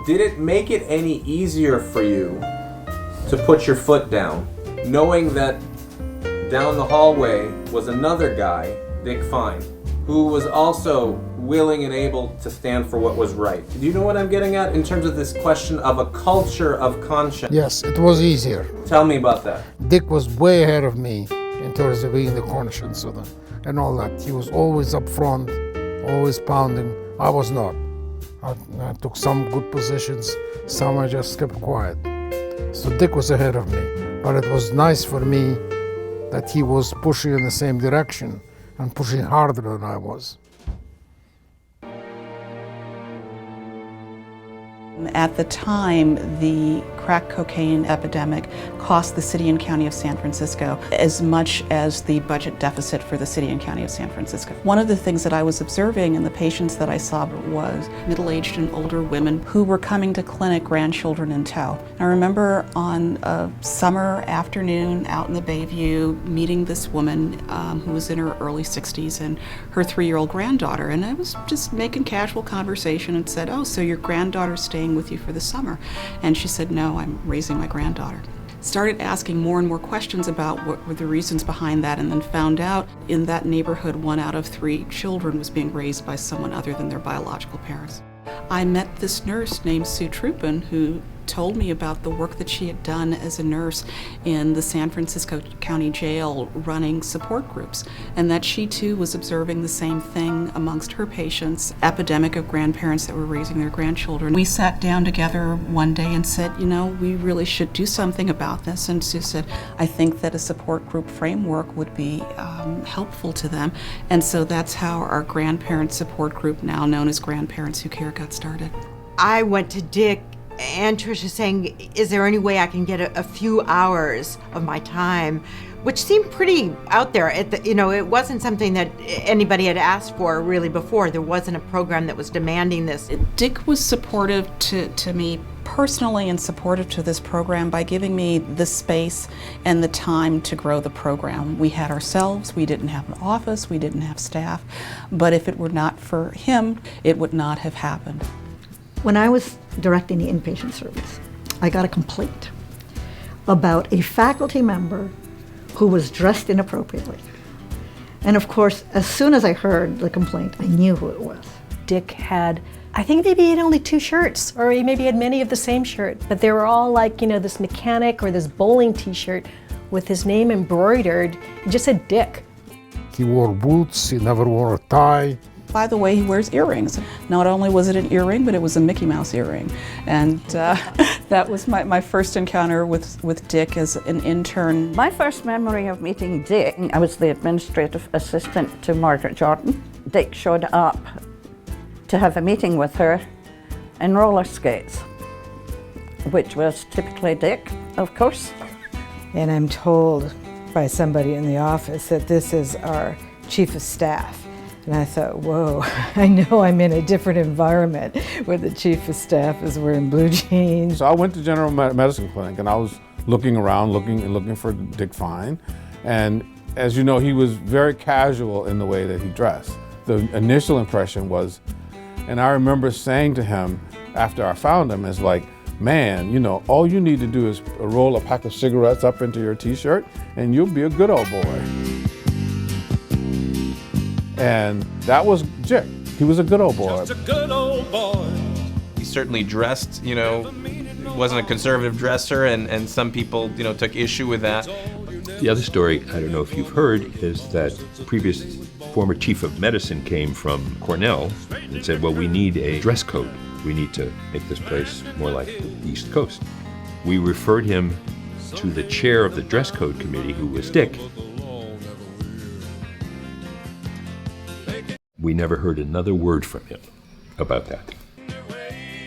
Speaker 1: Did it make it any easier for you to put your foot down, knowing that down the hallway was another guy, Dick Fine, who was also willing and able to stand for what was right? Do you know what I'm getting at in terms of this question of a culture of conscience?
Speaker 7: Yes, it was easier.
Speaker 1: Tell me about that.
Speaker 7: Dick was way ahead of me in terms of being the conscience of and all that. He was always up front, always pounding. I was not. I took some good positions, some I just kept quiet. So Dick was ahead of me. But it was nice for me that he was pushing in the same direction and pushing harder than I was.
Speaker 11: At the time, the crack cocaine epidemic cost the city and county of San Francisco as much as the budget deficit for the city and county of San Francisco. One of the things that I was observing in the patients that I saw was middle-aged and older women who were coming to clinic, grandchildren in tow. I remember on a summer afternoon out in the Bayview meeting this woman who was in her early 60s and her 3-year-old granddaughter, and I was just making casual conversation and said, "Oh, so your granddaughter's staying with you for the summer?" And she said, "No, I'm raising my granddaughter." Started asking more and more questions about what were the reasons behind that, and then found out in that neighborhood 1 out of 3 children was being raised by someone other than their biological parents. I met this nurse named Sue Trupin who told me about the work that she had done as a nurse in the San Francisco County Jail running support groups, and that she too was observing the same thing amongst her patients, epidemic of grandparents that were raising their grandchildren. We sat down together one day and said, you know, we really should do something about this, and Sue said, I think that a support group framework would be helpful to them, and so that's how our grandparent support group, now known as Grandparents Who Care, got started.
Speaker 20: I went to Dick and Tricia saying, is there any way I can get a few hours of my time, which seemed pretty out there. It wasn't something that anybody had asked for really before. There wasn't a program that was demanding this.
Speaker 11: Dick was supportive to me personally and supportive to this program by giving me the space and the time to grow the program. We had ourselves, we didn't have an office, we didn't have staff, but if it were not for him, it would not have happened.
Speaker 21: When I was directing the inpatient service, I got a complaint about a faculty member who was dressed inappropriately. And of course, as soon as I heard the complaint, I knew who it was.
Speaker 3: Dick had, I think maybe he had only 2 shirts, or he maybe had many of the same shirt, but they were all like, this mechanic or this bowling t-shirt with his name embroidered. It just said Dick.
Speaker 7: He wore boots, he never wore a tie.
Speaker 11: By the way, he wears earrings. Not only was it an earring, but it was a Mickey Mouse earring. And that was my first encounter with Dick as an intern.
Speaker 22: My first memory of meeting Dick, I was the administrative assistant to Margaret Jordan. Dick showed up to have a meeting with her in roller skates, which was typically Dick, of course.
Speaker 8: And I'm told by somebody in the office that this is our chief of staff. And I thought, whoa, I know I'm in a different environment where the chief of staff is wearing blue jeans.
Speaker 26: So I went to General Medicine Clinic and I was looking around, looking for Dick Fine. And as you know, he was very casual in the way that he dressed. The initial impression was, and I remember saying to him after I found him, is like, man, all you need to do is roll a pack of cigarettes up into your t-shirt and you'll be a good old boy. And that was Dick. He was a good old boy.
Speaker 18: Just a good old boy.
Speaker 23: He certainly dressed, wasn't a conservative dresser, and some people, took issue with that.
Speaker 24: The other story, I don't know if you've heard, is that previous former chief of medicine came from Cornell and said, well, we need a dress code. We need to make this place more like the East Coast. We referred him to the chair of the dress code committee, who was Dick. We never heard another word from him about that.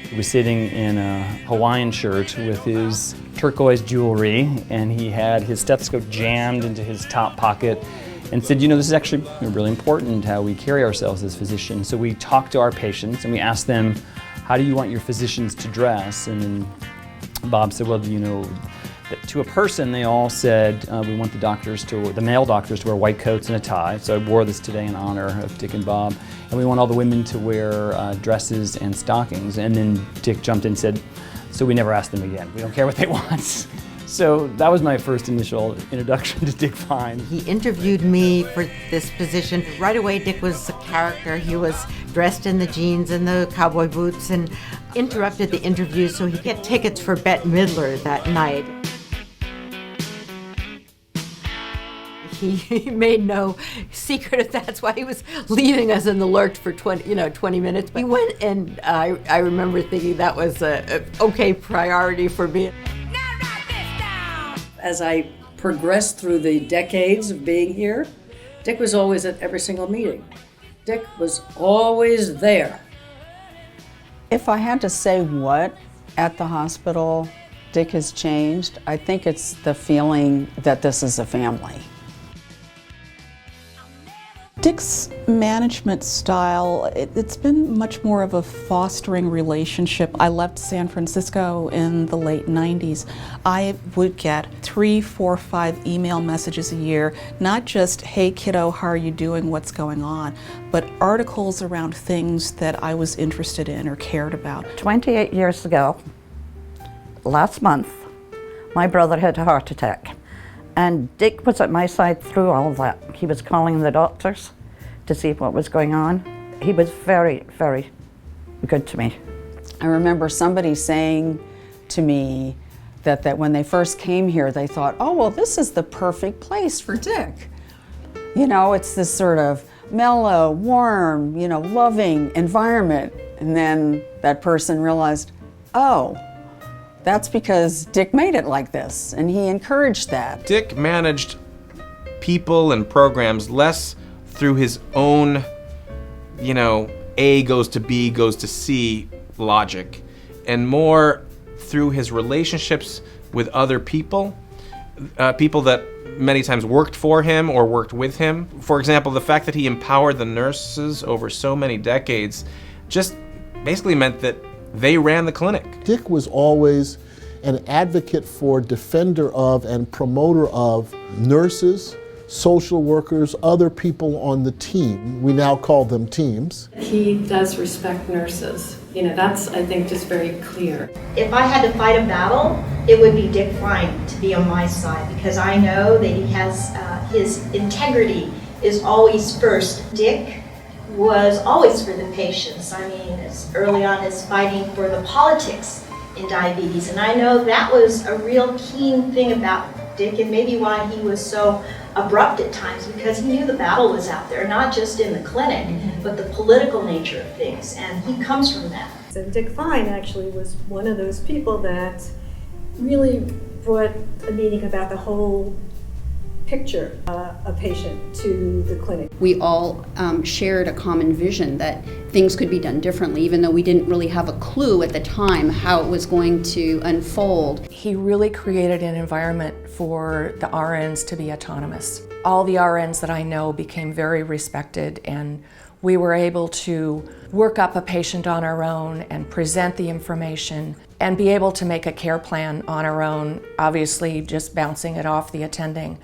Speaker 25: He was sitting in a Hawaiian shirt with his turquoise jewelry, and he had his stethoscope jammed into his top pocket and said, this is actually really important how we carry ourselves as physicians. So we talked to our patients and we asked them, how do you want your physicians to dress? And then Bob said, well, to a person, they all said, we want the male doctors to wear white coats and a tie. So I wore this today in honor of Dick and Bob. And we want all the women to wear dresses and stockings. And then Dick jumped in and said, so we never asked them again. We don't care what they want. So that was my first initial introduction to Dick Fine.
Speaker 20: He interviewed me for this position. Right away, Dick was a character. He was dressed in the jeans and the cowboy boots and interrupted the interview so he could get tickets for Bette Midler that night. He made no secret of that. That's why he was leaving us in the lurch for 20 minutes. He went, and I remember thinking that was a okay priority for me.
Speaker 27: As I progressed through the decades of being here,
Speaker 13: Dick was always at every single meeting. Dick was always there.
Speaker 14: If I had to say what at the hospital Dick has changed, I think it's the feeling that this is a family.
Speaker 11: Dick's management style, it's been much more of a fostering relationship. I left San Francisco in the late 90s. I would get 3, 4, 5 email messages a year, not just, hey kiddo, how are you doing, what's going on, but articles around things that I was interested in or cared about.
Speaker 22: 28 years ago, last month, my brother had a heart attack. And Dick was at my side through all of that. He was calling the doctors to see what was going on. He was very, very good to me.
Speaker 14: I remember somebody saying to me that when they first came here, they thought, oh, well, this is the perfect place for Dick. You know, it's this sort of mellow, warm, you know, loving environment. And then that person realized, oh, that's because Dick made it like this, and he encouraged that.
Speaker 23: Dick managed people and programs less through his own, you know, A goes to B goes to C logic, and more through his relationships with other people, people that many times worked for him or worked with him. For example, the fact that he empowered the nurses over so many decades just basically meant that they ran the clinic.
Speaker 15: Dick was always an advocate for, defender of, and promoter of nurses, social workers, other people on the team. We now call them teams.
Speaker 16: He does respect nurses. You know, that's, I think, just very clear.
Speaker 17: If I had to fight a battle, it would be Dick Fine to be on my side, because I know that he has, his integrity is always first. Dick was always for the patients. I mean, as early on as fighting for the politics in diabetes. And I know that was a real keen thing about Dick, and maybe why he was so abrupt at times, because he knew the battle was out there, not just in the clinic, but the political nature of things, and he comes from that.
Speaker 19: So Dick Fine actually was one of those people that really brought a meaning about the whole picture a patient to the clinic.
Speaker 27: We all shared a common vision that things could be done differently, even though we didn't really have a clue at the time how it was going to unfold.
Speaker 5: He really created an environment for the RNs to be autonomous. All the RNs that I know became very respected, and we were able to work up a patient on our own and present the information and be able to make a care plan on our own, obviously just bouncing it off the attending.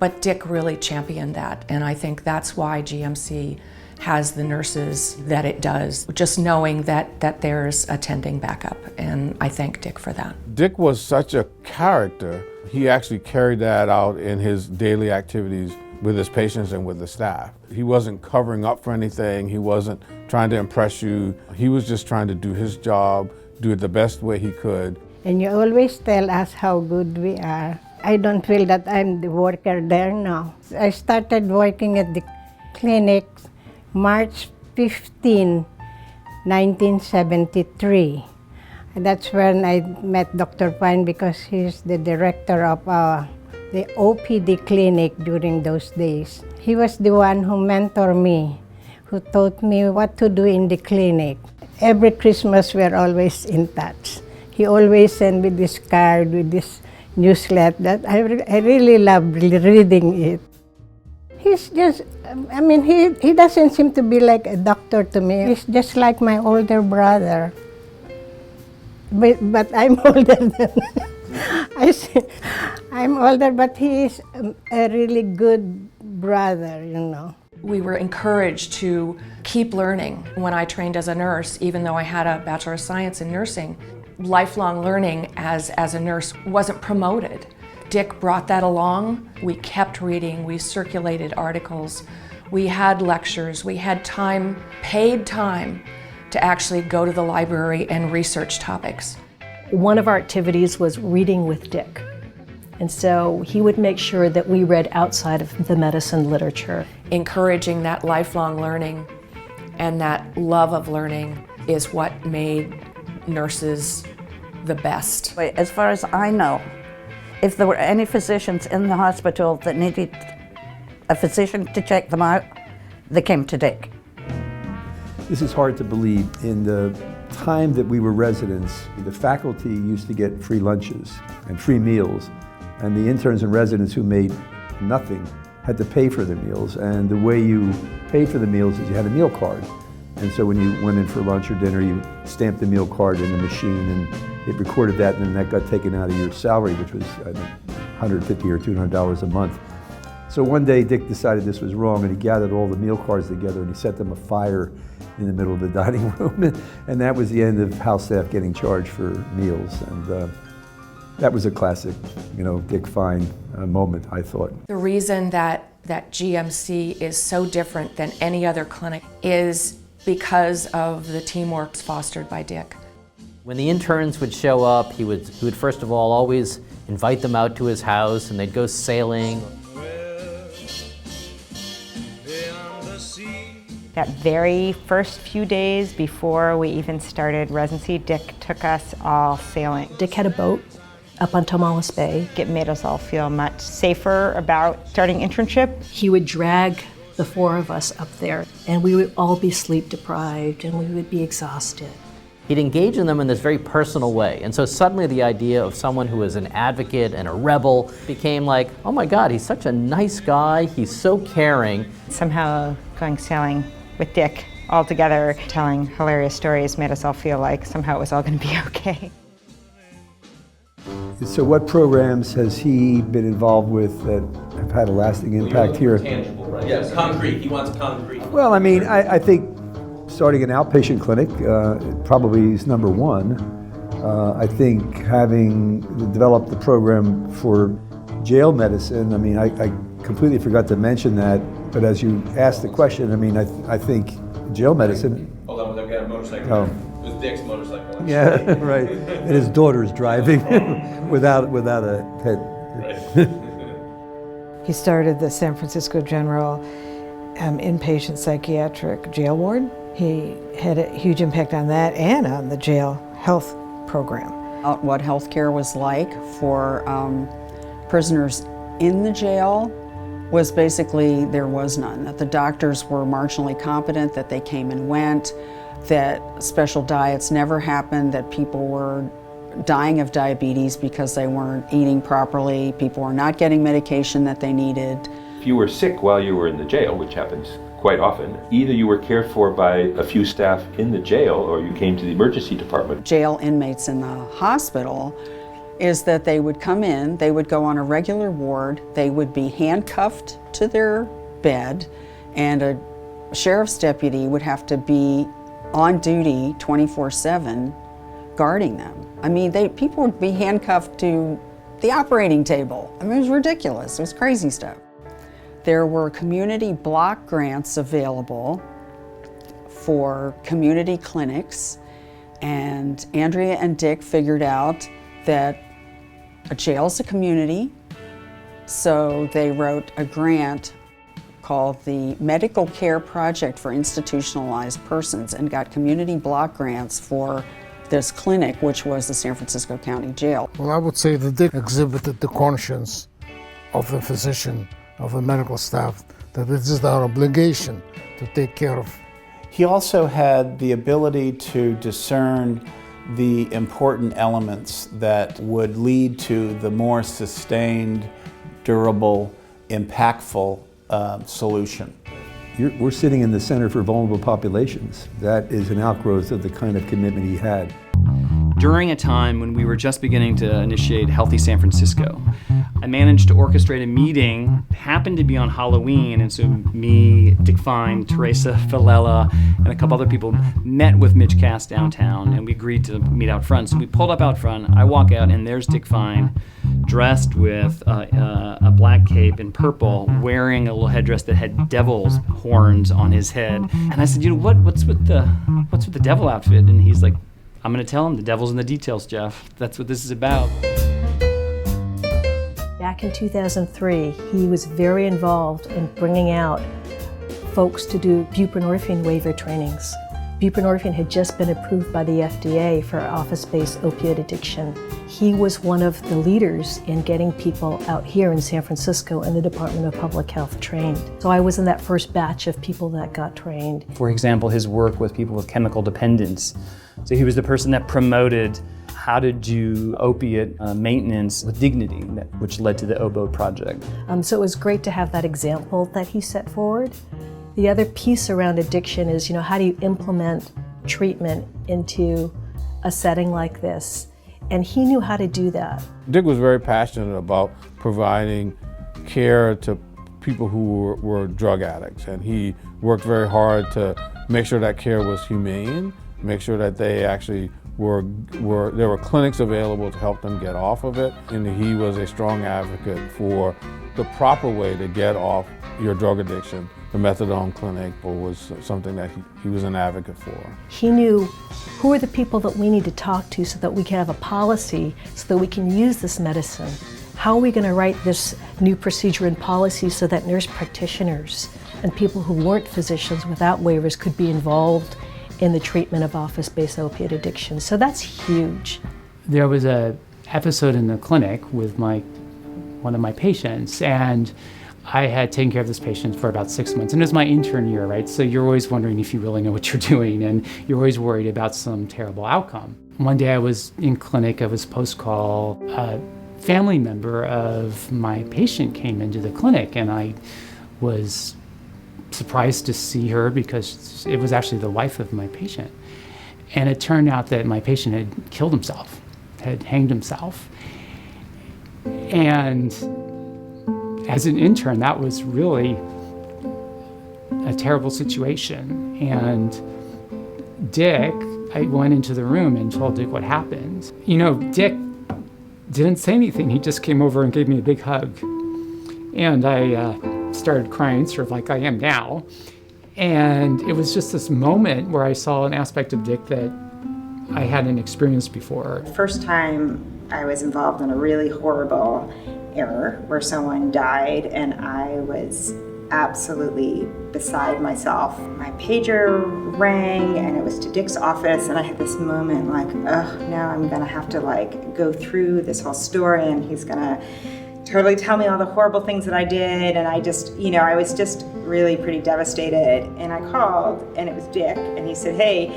Speaker 5: But Dick really championed that, and I think that's why GMC has the nurses that it does, just knowing that there's attending backup, and I thank Dick for that.
Speaker 26: Dick was such a character. He actually carried that out in his daily activities with his patients and with the staff. He wasn't covering up for anything. He wasn't trying to impress you. He was just trying to do his job, do it the best way he could.
Speaker 28: And you always tell us how good we are. I don't feel that I'm the worker there now. I started working at the clinic March 15, 1973. And that's when I met Dr. Fine, because he's the director of the OPD clinic during those days. He was the one who mentored me, who taught me what to do in the clinic. Every Christmas we're always in touch. He always sent me this card with this newsletter that I really love reading it. He's just, I mean, he doesn't seem to be like a doctor to me. He's just like my older brother. But I'm older than I'm older, but he is a really good brother, you know.
Speaker 5: We were encouraged to keep learning. When I trained as a nurse, even though I had a Bachelor of Science in nursing, lifelong learning as a nurse wasn't promoted. Dick brought that along. We kept reading, we circulated articles, we had lectures, we had time, paid time, to actually go to the library and research topics.
Speaker 3: One of our activities was reading with Dick. And so he would make sure that we read outside of the medicine literature.
Speaker 5: Encouraging that lifelong learning and that love of learning is what made nurses the best.
Speaker 22: As far as I know, if there were any physicians in the hospital that needed a physician to check them out, they came to Dick.
Speaker 1: This is hard to believe. In the time that we were residents, the faculty used to get free lunches and free meals, and the interns and residents who made nothing had to pay for the meals. And the way you paid for the meals is you had a meal card. And so when you went in for lunch or dinner, you stamped the meal card in the machine, and it recorded that, and then that got taken out of your salary, which was, I think, $150 or $200 a month. So one day Dick decided this was wrong, and he gathered all the meal cards together and he set them afire in the middle of the dining room. And that was the end of house staff getting charged for meals. And that was a classic, Dick Fine moment, I thought.
Speaker 5: The reason that GMC is so different than any other clinic is because of the teamwork fostered by Dick.
Speaker 2: When the interns would show up, he would first of all always invite them out to his house, and they'd go sailing.
Speaker 4: That very first few days before we even started residency, Dick took us all sailing.
Speaker 3: Dick had a boat up on Tomales Bay.
Speaker 4: It made us all feel much safer about starting internship.
Speaker 3: He would drag the four of us up there, and we would all be sleep deprived, and we would be exhausted.
Speaker 2: He'd engage in them in this very personal way. And so suddenly the idea of someone who is an advocate and a rebel became like, oh my God, he's such a nice guy, he's so caring.
Speaker 4: Somehow going sailing with Dick all together, telling hilarious stories, made us all feel like somehow it was all going to be okay.
Speaker 1: So what programs has he been involved with that have had a lasting impact here?
Speaker 23: Tangible, right? Yes, concrete. He wants concrete.
Speaker 1: Well, I mean, I think starting an outpatient clinic probably is number one. I think having developed the program for jail medicine, I mean, I completely forgot to mention that, but as you asked the question, I mean, I think jail medicine...
Speaker 23: Hold on, I've got a motorcycle.
Speaker 1: Oh.
Speaker 23: It was Dick's motorcycle.
Speaker 1: Yeah, right. And his daughter's driving without a head.
Speaker 8: He started the San Francisco General inpatient psychiatric jail ward. He had a huge impact on that and on the jail health program.
Speaker 14: What healthcare was like for prisoners in the jail was basically there was none, that the doctors were marginally competent, that they came and went, that special diets never happened, that people were dying of diabetes because they weren't eating properly, people were not getting medication that they needed.
Speaker 24: If you were sick while you were in the jail, which happens quite often, either you were cared for by a few staff in the jail or you came to the emergency department.
Speaker 14: Jail inmates in the hospital is that they would come in, they would go on a regular ward, they would be handcuffed to their bed, and a sheriff's deputy would have to be on duty 24/7 guarding them. I mean, people would be handcuffed to the operating table. I mean, it was ridiculous. It was crazy stuff. There were community block grants available for community clinics, and Andrea and Dick figured out that a jail is a community, so they wrote a grant called the Medical Care Project for Institutionalized Persons and got community block grants for this clinic, which was the San Francisco County Jail.
Speaker 7: Well, I would say that Dick exhibited the conscience of the physician, of the medical staff, that it is our obligation to take care of.
Speaker 6: He also had the ability to discern the important elements that would lead to the more sustained, durable, impactful solution.
Speaker 1: We're sitting in the Center for Vulnerable Populations. That is an outgrowth of the kind of commitment he had.
Speaker 25: During a time when we were just beginning to initiate Healthy San Francisco, I managed to orchestrate a meeting, happened to be on Halloween, and so me, Dick Fine, Teresa Filella, and a couple other people met with Mitch Cass downtown, and we agreed to meet out front. So we pulled up out front, I walk out, and there's Dick Fine, dressed with a black cape in purple, wearing a little headdress that had devil's horns on his head. And I said, what's with the devil outfit? And he's like, I'm gonna tell him the devil's in the details, Jeff. That's what this is about.
Speaker 3: Back in 2003, he was very involved in bringing out folks to do buprenorphine waiver trainings. Buprenorphine had just been approved by the FDA for office-based opioid addiction. He was one of the leaders in getting people out here in San Francisco in the Department of Public Health trained. So I was in that first batch of people that got trained.
Speaker 25: For example, his work with people with chemical dependence. So he was the person that promoted how to do opiate maintenance with dignity, which led to the OBOD project.
Speaker 3: So it was great to have that example that he set forward. The other piece around addiction is, how do you implement treatment into a setting like this? And he knew how to do that.
Speaker 26: Dick was very passionate about providing care to people who were drug addicts, and he worked very hard to make sure that care was humane, make sure that they actually there were clinics available to help them get off of it, and he was a strong advocate for the proper way to get off your drug addiction. The methadone clinic was something that he was an advocate for.
Speaker 3: He knew who are the people that we need to talk to so that we can have a policy so that we can use this medicine. How are we going to write this new procedure and policy so that nurse practitioners and people who weren't physicians without waivers could be involved in the treatment of office-based opiate addiction? So that's huge.
Speaker 9: There was an episode in the clinic with one of my patients, and I had taken care of this patient for about 6 months, and it was my intern year, right? So you're always wondering if you really know what you're doing, and you're always worried about some terrible outcome. One day I was in clinic, I was post-call, a family member of my patient came into the clinic, and I was surprised to see her because it was actually the wife of my patient. And it turned out that my patient had killed himself, had hanged himself. And as an intern, that was really a terrible situation. And Dick, I went into the room and told Dick what happened. Dick didn't say anything. He just came over and gave me a big hug. And I started crying, sort of like I am now. And it was just this moment where I saw an aspect of Dick that I hadn't experienced before.
Speaker 4: First time I was involved in a really horrible error where someone died, and I was absolutely beside myself. My pager rang and it was to Dick's office, and I had this moment like, oh, now I'm gonna have to go through this whole story, and he's gonna totally tell me all the horrible things that I did, and I just, I was just really pretty devastated. And I called, and it was Dick, and he said, hey,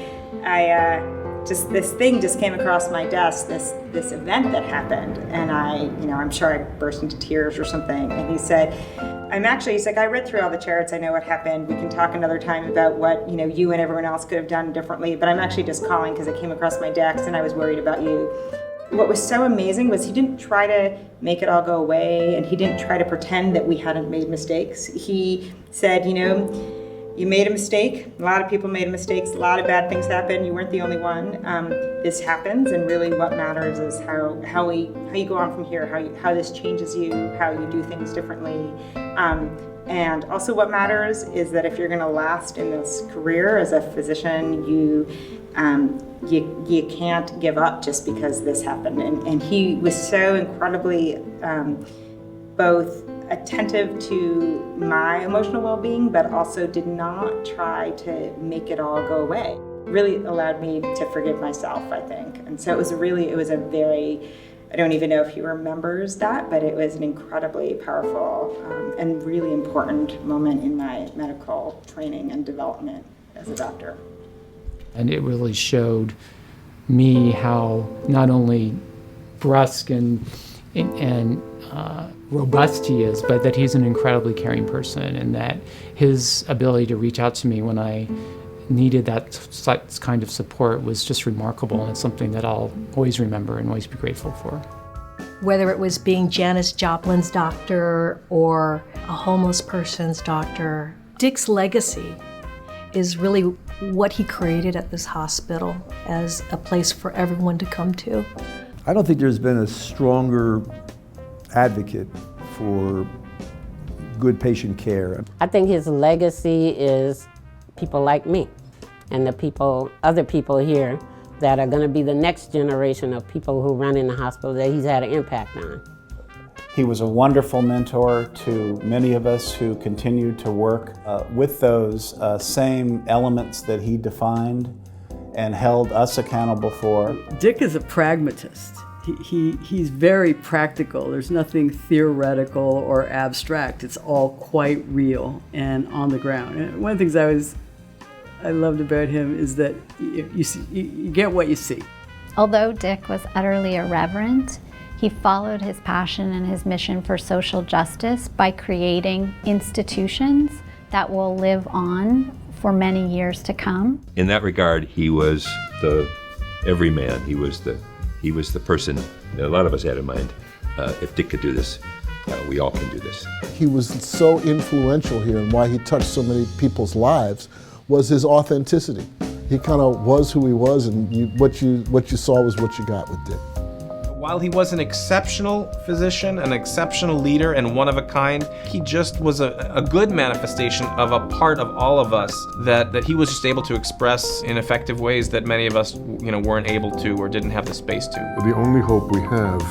Speaker 4: this thing just came across my desk, this event that happened, and I'm sure I burst into tears or something. And he said, he's like, I read through all the charts, I know what happened. We can talk another time about what, you and everyone else could have done differently, but I'm actually just calling because it came across my desk and I was worried about you. What was so amazing was he didn't try to make it all go away, and he didn't try to pretend that we hadn't made mistakes. He said, you made a mistake. A lot of people made mistakes. A lot of bad things happened. You weren't the only one. This happens, and really what matters is how you go on from here, how this changes you, how you do things differently. And also what matters is that if you're going to last in this career as a physician, you can't give up just because this happened. And he was so incredibly both attentive to my emotional well-being, but also did not try to make it all go away. Really allowed me to forgive myself, I think. And so it was a very, I don't even know if he remembers that, but it was an incredibly powerful and really important moment in my medical training and development as a doctor.
Speaker 9: And it really showed me how not only brusque and robust he is, but that he's an incredibly caring person, and that his ability to reach out to me when I needed that kind of support was just remarkable, and it's something that I'll always remember and always be grateful for.
Speaker 3: Whether it was being Janis Joplin's doctor or a homeless person's doctor, Dick's legacy is really what he created at this hospital as a place for everyone to come to.
Speaker 1: I don't think there's been a stronger advocate for good patient care.
Speaker 10: I think his legacy is people like me and other people here that are going to be the next generation of people who run in the hospital that he's had an impact on.
Speaker 6: He was a wonderful mentor to many of us who continued to work with those same elements that he defined and held us accountable for.
Speaker 11: Dick is a pragmatist. He's very practical. There's nothing theoretical or abstract. It's all quite real and on the ground. And one of the things I loved about him is that you get what you see.
Speaker 12: Although Dick was utterly irreverent, he followed his passion and his mission for social justice by creating institutions that will live on for many years to come.
Speaker 24: In that regard, he was the everyman. He was the person that a lot of us had in mind. If Dick could do this, we all can do this.
Speaker 13: He was so influential here, and why he touched so many people's lives was his authenticity. He kind of was who he was, and what you saw was what you got with Dick.
Speaker 23: While he was an exceptional physician, an exceptional leader, and one of a kind, he just was a good manifestation of a part of all of us that he was just able to express in effective ways that many of us, weren't able to or didn't have the space to.
Speaker 15: The only hope we have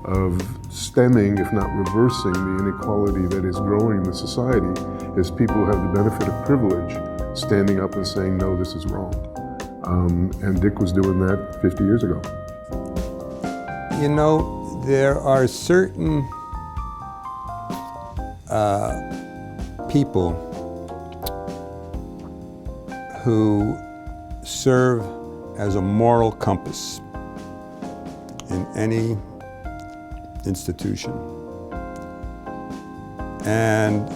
Speaker 15: of stemming, if not reversing, the inequality that is growing in the society is people who have the benefit of privilege standing up and saying, no, this is wrong. And Dick was doing that 50 years ago.
Speaker 1: There are certain people who serve as a moral compass in any institution. And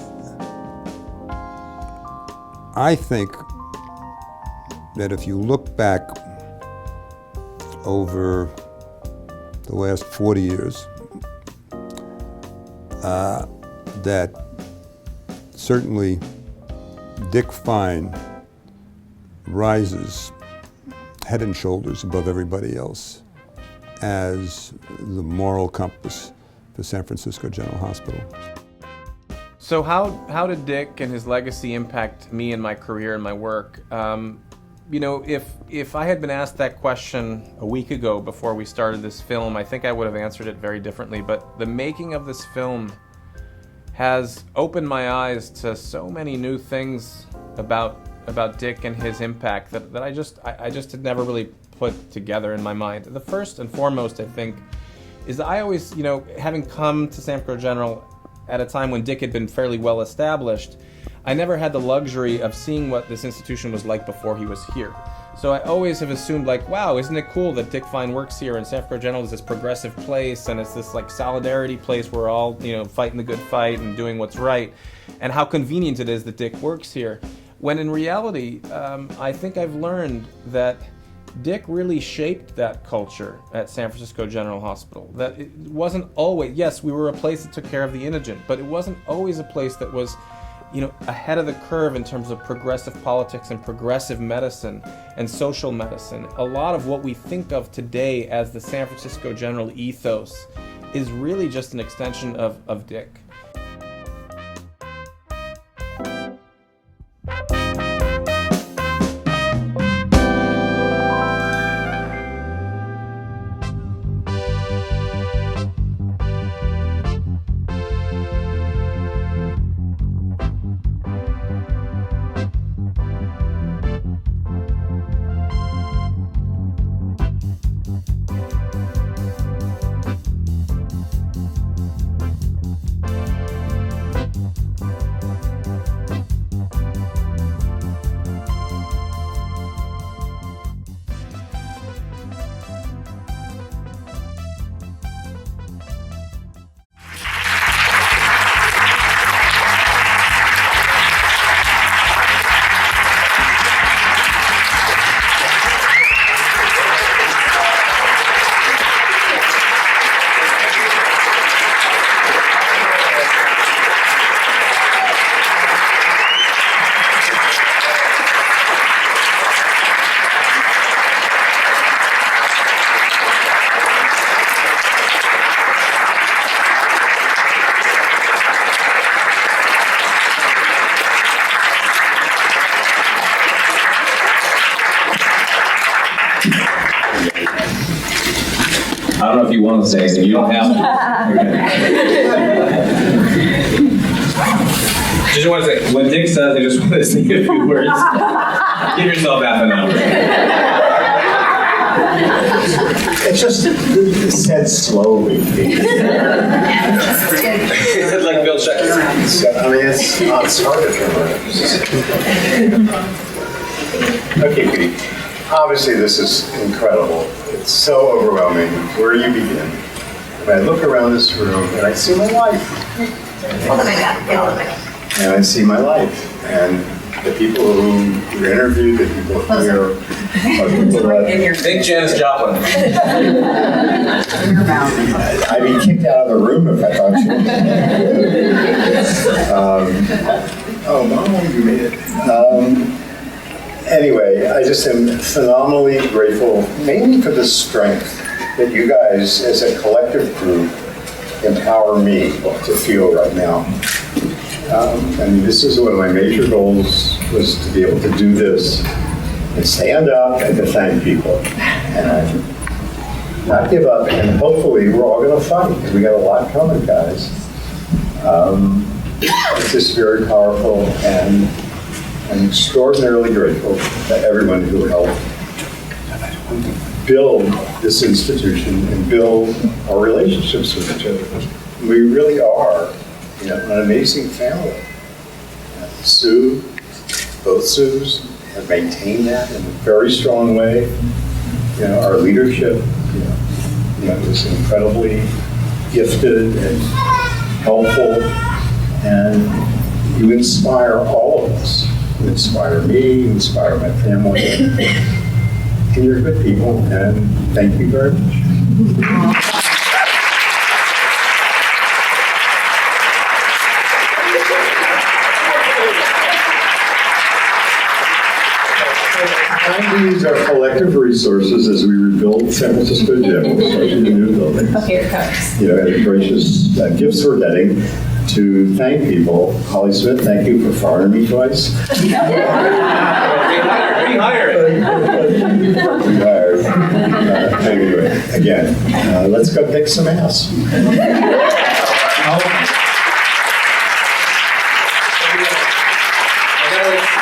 Speaker 1: I think that if you look back over the last 40 years, that certainly Dick Fine rises head and shoulders above everybody else as the moral compass for San Francisco General Hospital.
Speaker 23: So how did Dick and his legacy impact me and my career and my work? If I had been asked that question a week ago before we started this film, I think I would have answered it very differently. But the making of this film has opened my eyes to so many new things about Dick and his impact that I just had never really put together in my mind. The first and foremost, I think, is that I always, having come to San Francisco General at a time when Dick had been fairly well established, I never had the luxury of seeing what this institution was like before he was here. So I always have assumed, wow, isn't it cool that Dick Fine works here, and San Francisco General is this progressive place, and it's this solidarity place where we're all, fighting the good fight and doing what's right, and how convenient it is that Dick works here. When in reality, I think I've learned that Dick really shaped that culture at San Francisco General Hospital. That it wasn't always, yes, we were a place that took care of the indigent, but it wasn't always a place that was ahead of the curve in terms of progressive politics and progressive medicine and social medicine. A lot of what we think of today as the San Francisco General ethos is really just an extension of Dick.
Speaker 16: I don't know if you want to say anything. You don't have to. Okay. Just want to say, when Dick says, I just want to say a few words. Give yourself half an hour.
Speaker 17: It's just said slowly.
Speaker 23: Like Bill Schechter.
Speaker 17: I mean, it's hard to remember. Okay, Pete. Obviously, this is incredible. It's so overwhelming. Where do you begin? And I look around this room and I see my life. And I see my life. And the people who were interviewed, the people here, are people that...
Speaker 23: Think Janis Joplin.
Speaker 17: I'd be kicked out of the room if I thought you oh, Mom, you made it. Anyway, I just am phenomenally grateful, mainly for the strength that you guys, as a collective group, empower me to feel right now. And this is one of my major goals, was to be able to do this and stand up and to thank people and not give up. And hopefully we're all going to fight, because we got a lot coming, guys. It's just very powerful, and I'm extraordinarily grateful to everyone who helped build this institution and build our relationships with each other. We really are, an amazing family. Sue, both Sues, have maintained that in a very strong way. Our leadership, is incredibly gifted and helpful, and you inspire all of us. You inspire me, you inspire my family, and you're good people, and thank you very much. Time to use our collective resources as we rebuild San Francisco Gym, especially the new building.
Speaker 5: Here it comes.
Speaker 17: And gracious gifts we're getting to thank people. Holly Smith, thank you for firing me twice.
Speaker 23: Rehired.
Speaker 17: Anyway, again, let's go kick some ass.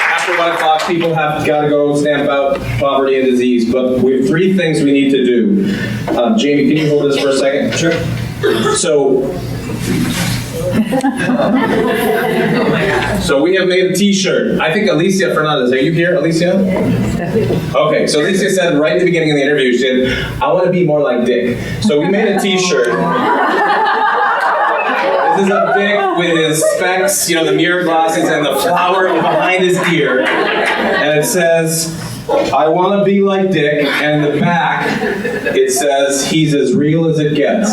Speaker 23: After 1 o'clock, people have got to go stamp out poverty and disease, but we have 3 things we need to do. Jamie, can you hold this for a second? Sure. So we have made a t-shirt. I think Alicia Fernandez, are you here, Alicia? Okay, so Alicia said right at the beginning of the interview, she said, I want to be more like Dick. So we made a t-shirt. This is a Dick with his specs, the mirror glasses and the flower behind his ear. And it says, I want to be like Dick. And in the back, it says, he's as real as it gets.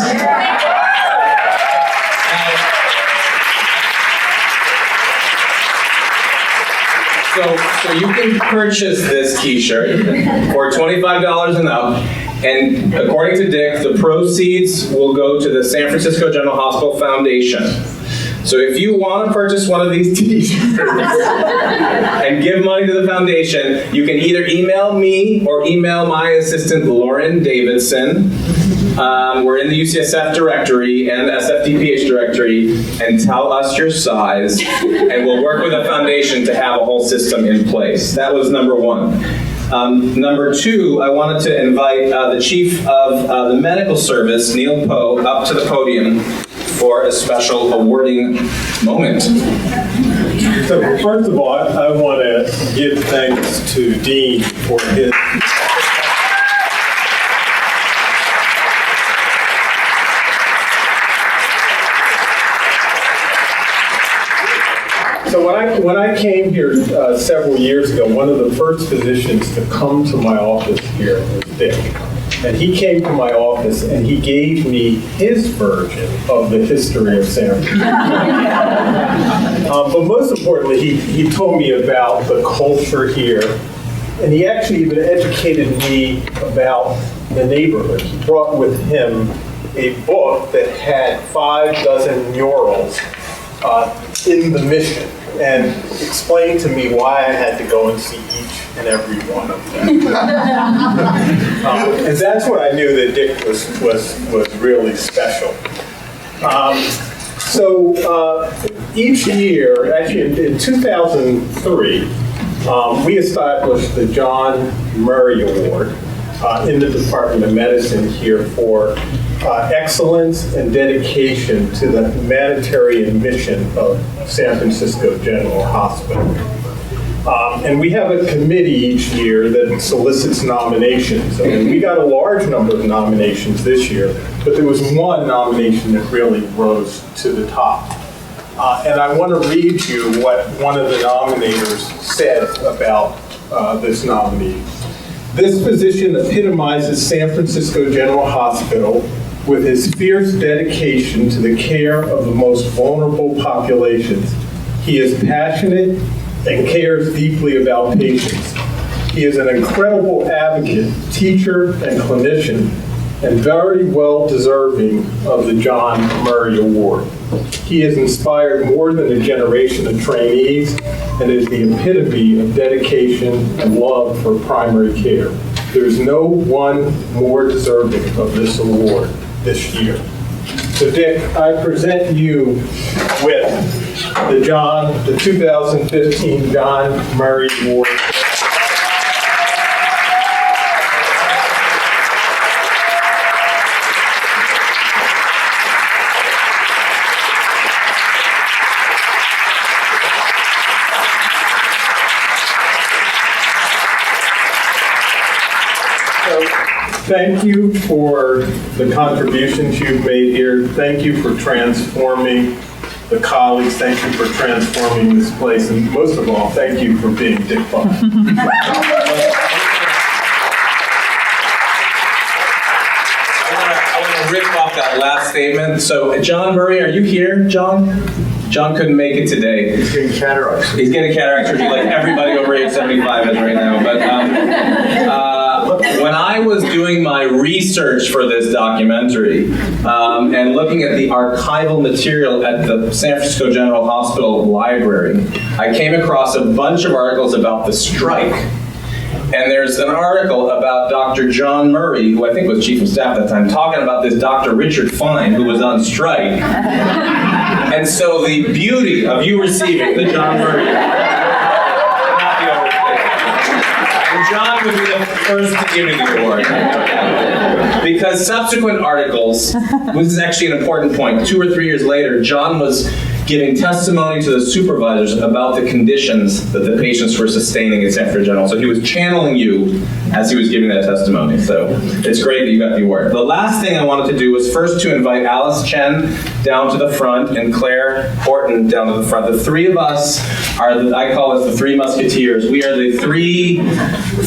Speaker 23: So you can purchase this t-shirt for $25 and up, and according to Dick, the proceeds will go to the San Francisco General Hospital Foundation. So if you want to purchase one of these t-shirts and give money to the foundation, you can either email me or email my assistant, Lauren Davidson. We're in the UCSF directory and the SFDPH directory, and tell us your size, and we'll work with the foundation to have a whole system in place. That was number 1. Number 2, I wanted to invite the chief of the medical service, Neil Poe, up to the podium for a special awarding moment.
Speaker 18: So first of all, I want to give thanks to Dean for his... So when I came here several years ago, one of the first physicians to come to my office here was Dick. And he came to my office and he gave me his version of the history of San Francisco. But most importantly, he told me about the culture here. And he actually even educated me about the neighborhood. He brought with him a book that had 5 dozen murals in the Mission. and explained to me why I had to go and see each and every one of them. And that's when I knew that Dick was really special. So each year, actually in 2003, we established the John Murray Award in the Department of Medicine here for excellence and dedication to the humanitarian mission of San Francisco General Hospital. And we have a committee each year that solicits nominations. I mean, we got a large number of nominations this year, but there was one nomination that really rose to the top. And I want to read you what one of the nominators said about this nominee. This position epitomizes San Francisco General Hospital with his fierce dedication to the care of the most vulnerable populations. He is passionate and cares deeply about patients. He is an incredible advocate, teacher, and clinician, and very well deserving of the John Murray Award. He has inspired more than a generation of trainees and is the epitome of dedication and love for primary care. There's no one more deserving of this award this year. So Dick, I present you with the 2015 John Murray Award. Thank you for the contributions you've made here. Thank you for transforming the colleagues. Thank you for transforming this place. And most of all, thank you for being Dick Bach.
Speaker 23: I want to rip off that last statement. So, John Murray, are you here, John? John couldn't make it today.
Speaker 17: He's getting cataracts.
Speaker 23: He's getting cataract surgery like everybody over age 75 is right now. But when I was doing my research for this documentary and looking at the archival material at the San Francisco General Hospital Library, I came across a bunch of articles about the strike. And there's an article about Dr. John Murray, who I think was chief of staff at the time, talking about this Dr. Richard Fine, who was on strike. And so the beauty of you receiving the John Murray, not the overstatement. And John would be the first to give me the award. Because subsequent articles, this is actually an important point, 2 or 3 years later, John was giving testimony to the supervisors about the conditions that the patients were sustaining at San Francisco General. So he was channeling you as he was giving that testimony. So it's great that you got the award. The last thing I wanted to do was first to invite Alice Chen down to the front and Claire Horton down to the front. The three of us are, I call us the Three Musketeers. We are the three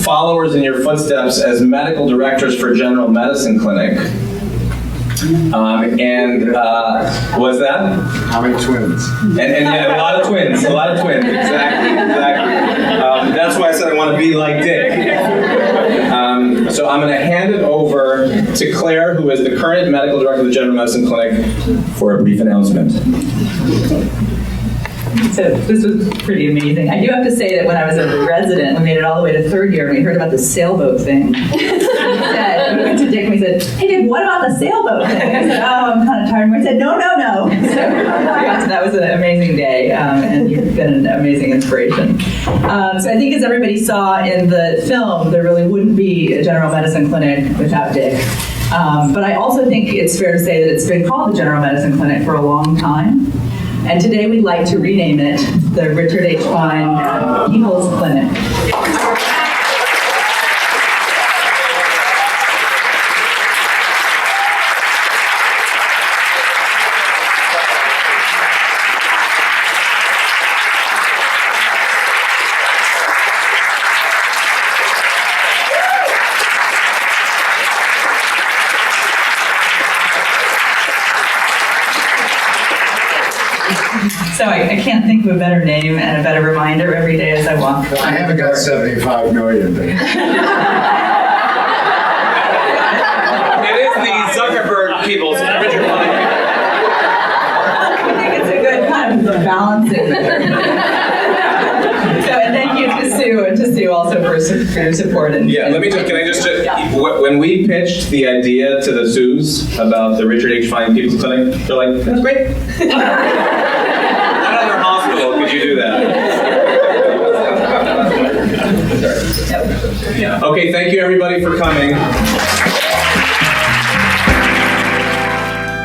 Speaker 23: followers in your footsteps as medical directors for General Medicine Clinic. Was that?
Speaker 17: How many twins?
Speaker 23: And yeah, a lot of twins, exactly. That's why I said I want to be like Dick. So I'm going to hand it over to Claire, who is the current medical director of the General Medicine Clinic, for a brief announcement.
Speaker 2: So this was pretty amazing. I do have to say that when I was a resident, we made it all the way to third year, and we heard about the sailboat thing. We went to Dick and we said, "Hey Dick, what about the sailboat thing?" I said, "Oh, I'm kind of tired." And we said, No. So that was an amazing day, and you've been an amazing inspiration. So I think as everybody saw in the film, there really wouldn't be a General Medicine Clinic without Dick. But I also think it's fair to say that it's been called the General Medicine Clinic for a long time. And today we'd like to rename it the Richard H. Fine People's Clinic. So I can't think of a better name and a better reminder every day as I walk through.
Speaker 17: I haven't got 75 million.
Speaker 23: It is the Zuckerberg People's Richard Fine.
Speaker 2: I think it's a good kind of balancing measure. support. And
Speaker 23: Yeah, let me just, can I just, when we pitched the idea to the Sues about the Richard H. Fine People's Clinic, they're like, that's great. What other hospital could you do that? Okay, thank you everybody for coming.